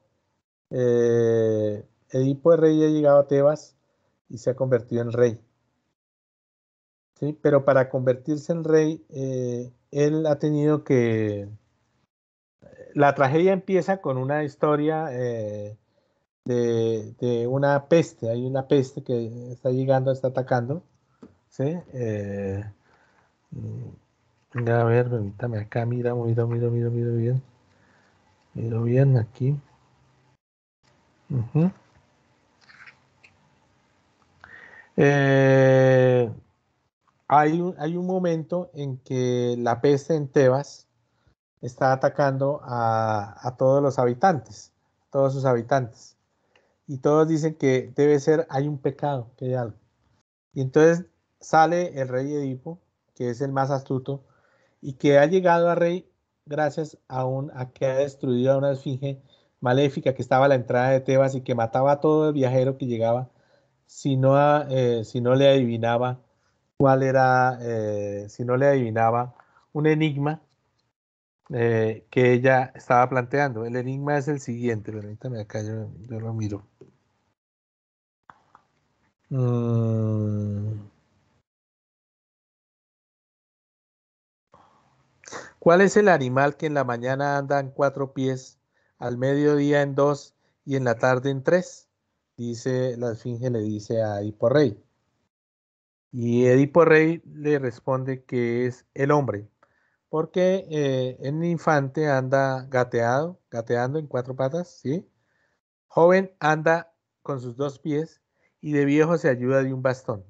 Edipo Rey ha llegado a Tebas y se ha convertido en rey. ¿Sí? Pero para convertirse en rey, él ha tenido que... La tragedia empieza con una historia de una peste. Hay una peste que está llegando, está atacando. ¿Sí? Venga, a ver, permítame acá, miro bien. Miro bien aquí. Uh-huh. Hay un momento en que la peste en Tebas está atacando a todos los habitantes, todos sus habitantes. Y todos dicen que debe ser, hay un pecado, que hay algo. Y entonces sale el rey Edipo, que es el más astuto, y que ha llegado a rey gracias a que ha destruido a una esfinge maléfica que estaba a la entrada de Tebas y que mataba a todo el viajero que llegaba si no le adivinaba cuál era, si no le adivinaba un enigma que ella estaba planteando. El enigma es el siguiente, permítame acá, yo lo miro. ¿Cuál es el animal que en la mañana anda en 4 pies, al mediodía en 2 y en la tarde en 3? Dice la esfinge, le dice a Edipo Rey. Y Edipo Rey le responde que es el hombre, porque en infante anda gateando en 4 patas, ¿sí? Joven anda con sus 2 pies y de viejo se ayuda de un bastón.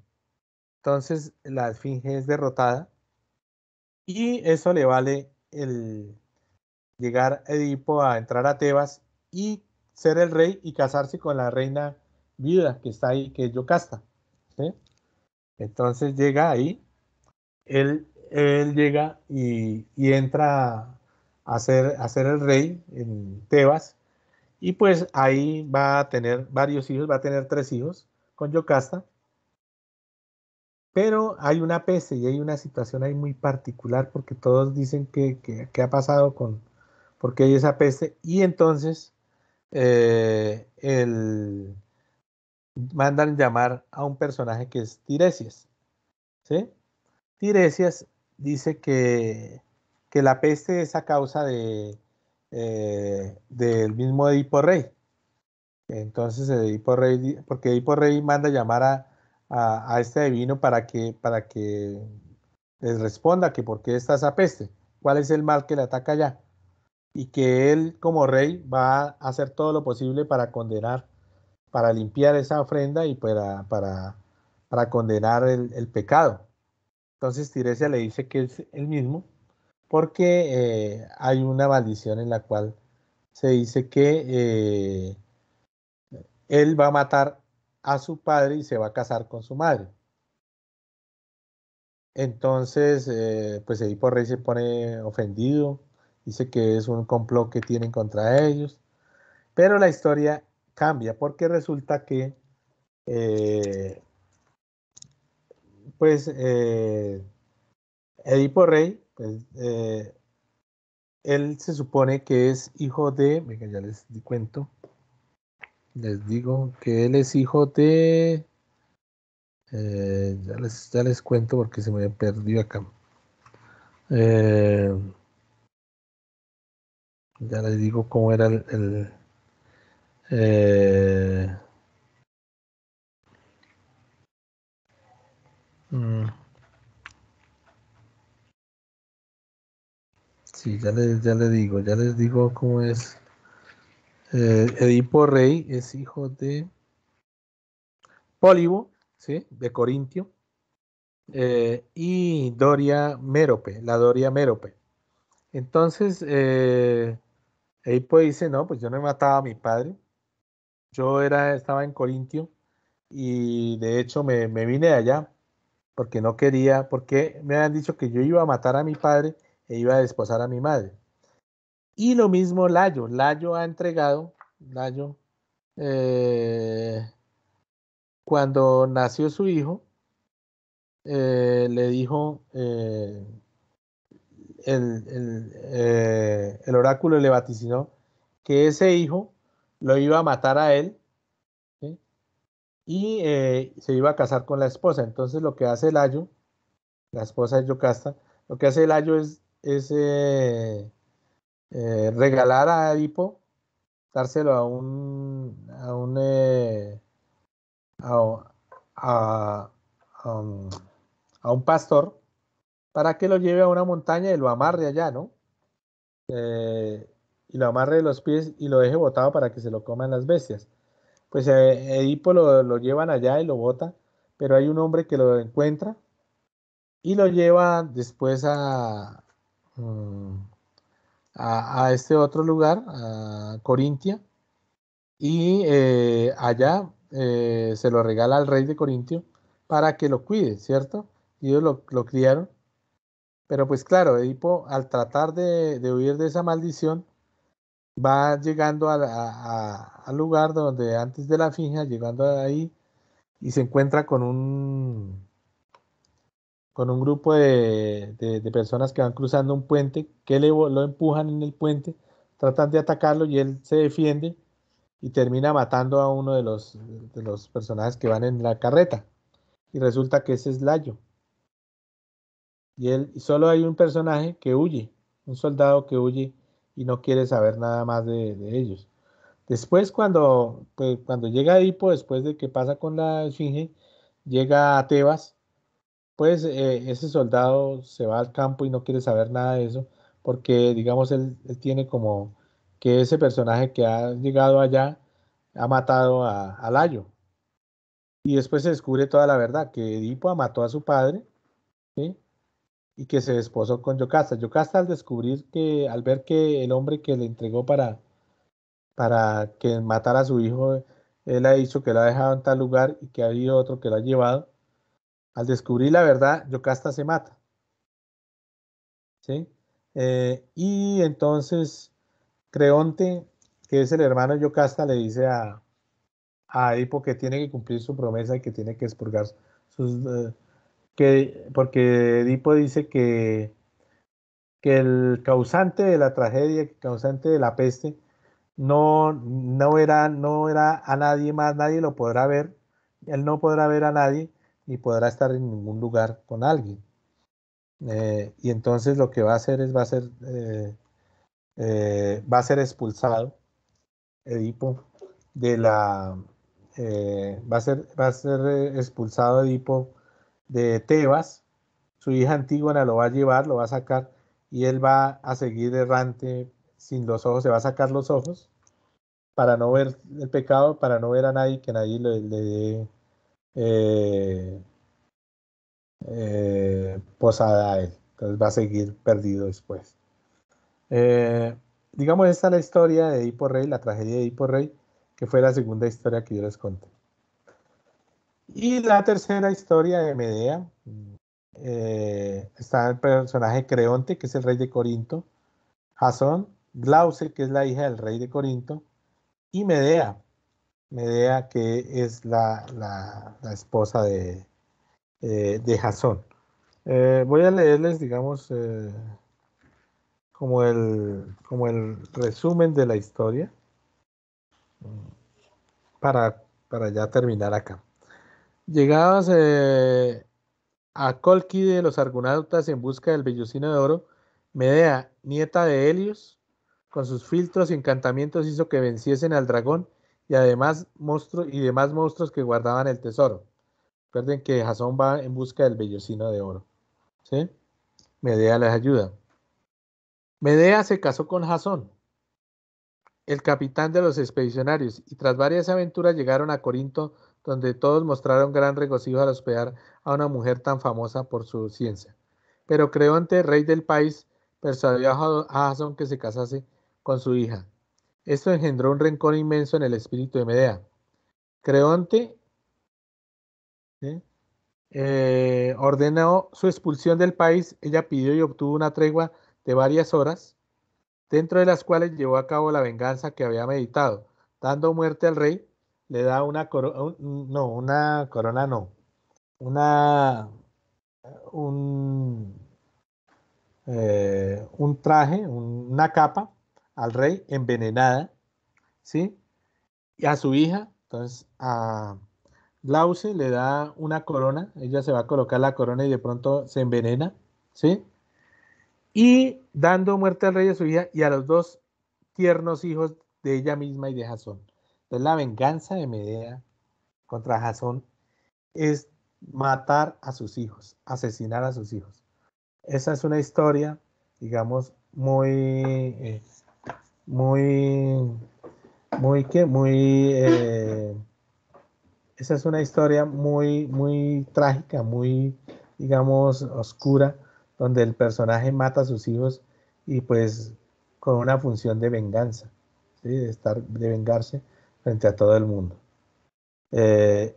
Entonces la esfinge es derrotada y eso le vale el llegar Edipo a entrar a Tebas y ser el rey y casarse con la reina viuda que está ahí, que es Yocasta, ¿sí? Entonces llega ahí, él llega y entra a ser el rey en Tebas y pues ahí va a tener varios hijos, va a tener 3 hijos con Yocasta, pero hay una peste y hay una situación ahí muy particular porque todos dicen que ha pasado porque hay esa peste y entonces el, mandan llamar a un personaje que es Tiresias, ¿sí? Tiresias dice que la peste es a causa del mismo Edipo Rey. Entonces Edipo Rey, porque Edipo Rey manda llamar a este adivino para que les responda que por qué está esa peste, cuál es el mal que le ataca allá, y que él como rey va a hacer todo lo posible para condenar, para limpiar esa ofrenda y para condenar el pecado. Entonces Tiresia le dice que es el mismo porque hay una maldición en la cual se dice que él va a matar a su padre y se va a casar con su madre. Entonces, pues Edipo Rey se pone ofendido, dice que es un complot que tienen contra ellos, pero la historia cambia porque resulta que eh, pues Edipo Rey, pues, él se supone que es hijo de, venga, ya les cuento, les digo que él es hijo de, ya les cuento porque se me perdió acá. Eh, ya les digo cómo era eh, mm, sí, ya les digo cómo es. Edipo Rey es hijo de Pólibo, ¿sí? De Corintio, y Doria Mérope, la Doria Mérope. Entonces, Edipo dice, no, pues yo no he matado a mi padre, estaba en Corintio y de hecho me vine de allá porque no quería, porque me han dicho que yo iba a matar a mi padre e iba a desposar a mi madre. Y lo mismo Layo ha entregado, Layo, eh, cuando nació su hijo, le dijo, el oráculo le vaticinó que ese hijo lo iba a matar a él, ¿sí? Y se iba a casar con la esposa. Entonces lo que hace Layo, la esposa de Yocasta, lo que hace Layo es regalar a Edipo, dárselo a, a, a un pastor para que lo lleve a una montaña y lo amarre allá, ¿no? Y lo amarre de los pies y lo deje botado para que se lo coman las bestias. Pues Edipo lo llevan allá y lo bota, pero hay un hombre que lo encuentra y lo lleva después mm, a este otro lugar, a Corintia, y allá se lo regala al rey de Corintio para que lo cuide, ¿cierto? Y ellos lo criaron Pero pues claro, Edipo al tratar de huir de esa maldición, va llegando al lugar donde antes de la finja, llegando ahí, y se encuentra con un grupo de personas que van cruzando un puente, que lo empujan en el puente, tratan de atacarlo y él se defiende y termina matando a uno de los personajes que van en la carreta. Y resulta que ese es Layo. Y solo hay un personaje que huye, un soldado que huye y no quiere saber nada más de ellos. Después, pues, cuando llega Edipo, después de que pasa con la Esfinge, llega a Tebas, pues ese soldado se va al campo y no quiere saber nada de eso, porque digamos él tiene como que ese personaje que ha llegado allá ha matado a Layo. Y después se descubre toda la verdad, que Edipo mató a su padre, ¿sí? Y que se desposó con Yocasta. Yocasta al ver que el hombre que le entregó para que matara a su hijo, él ha dicho que lo ha dejado en tal lugar y que ha habido otro que lo ha llevado. Al descubrir la verdad, Yocasta se mata, ¿sí? Y entonces Creonte, que es el hermano de Yocasta, le dice a Edipo que tiene que cumplir su promesa y que tiene que expurgar porque Edipo dice que el causante de la tragedia, el causante de la peste, no era a nadie más, nadie lo podrá ver, él no podrá ver a nadie, ni podrá estar en ningún lugar con alguien. Y entonces lo que va a hacer va a ser expulsado Edipo de la, va a ser expulsado Edipo de Tebas, su hija Antígona lo va a llevar, lo va a sacar, y él va a seguir errante sin los ojos, se va a sacar los ojos para no ver el pecado, para no ver a nadie, que nadie le dé eh, posada a él. Entonces va a seguir perdido después. Digamos, esta es la historia de Edipo Rey, la tragedia de Edipo Rey, que fue la segunda historia que yo les conté. Y la tercera historia de Medea, está el personaje Creonte, que es el rey de Corinto, Jasón, Glauce, que es la hija del rey de Corinto, y Medea, que es la esposa de Jasón. Voy a leerles, digamos, como el resumen de la historia para ya terminar acá. Llegados a Cólquide, los argonautas en busca del vellocino de oro, Medea, nieta de Helios, con sus filtros y encantamientos hizo que venciesen al dragón y además demás monstruos que guardaban el tesoro. Recuerden que Jasón va en busca del vellocino de oro, ¿sí? Medea les ayuda. Medea se casó con Jasón, el capitán de los expedicionarios, y tras varias aventuras llegaron a Corinto, donde todos mostraron gran regocijo al hospedar a una mujer tan famosa por su ciencia. Pero Creonte, rey del país, persuadió a Jasón que se casase con su hija. Esto engendró un rencor inmenso en el espíritu de Medea. Creonte, ¿sí?, ordenó su expulsión del país. Ella pidió y obtuvo una tregua de varias horas, dentro de las cuales llevó a cabo la venganza que había meditado. Dando muerte al rey, le da una corona, no, una corona no, una, un, un traje, una capa al rey envenenada, ¿sí? Y a su hija, entonces a Glauce le da una corona, ella se va a colocar la corona y de pronto se envenena, ¿sí? Y dando muerte al rey y a su hija y a los dos tiernos hijos de ella misma y de Jasón. Entonces la venganza de Medea contra Jasón es matar a sus hijos, asesinar a sus hijos. Esa es una historia, digamos, muy, muy, esa es una historia muy trágica, muy, digamos, oscura, donde el personaje mata a sus hijos y pues con una función de venganza, ¿sí? De vengarse frente a todo el mundo,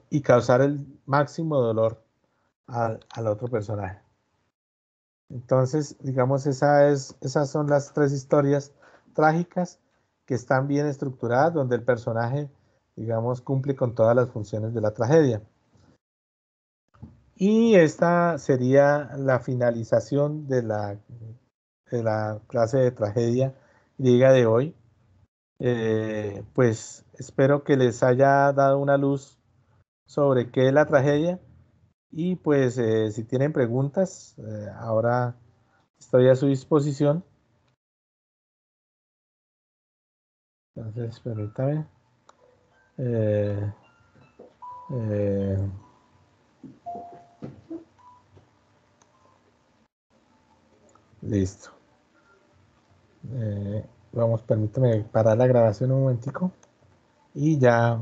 y causar el máximo dolor al otro personaje. Entonces, digamos, esas son las tres historias trágicas que están bien estructuradas, donde el personaje, digamos, cumple con todas las funciones de la tragedia. Y esta sería la finalización de la clase de tragedia griega de hoy. Pues espero que les haya dado una luz sobre qué es la tragedia y pues si tienen preguntas, ahora estoy a su disposición. Entonces, permítame. Eh, eh, listo. Vamos, permítame parar la grabación un momentico y ya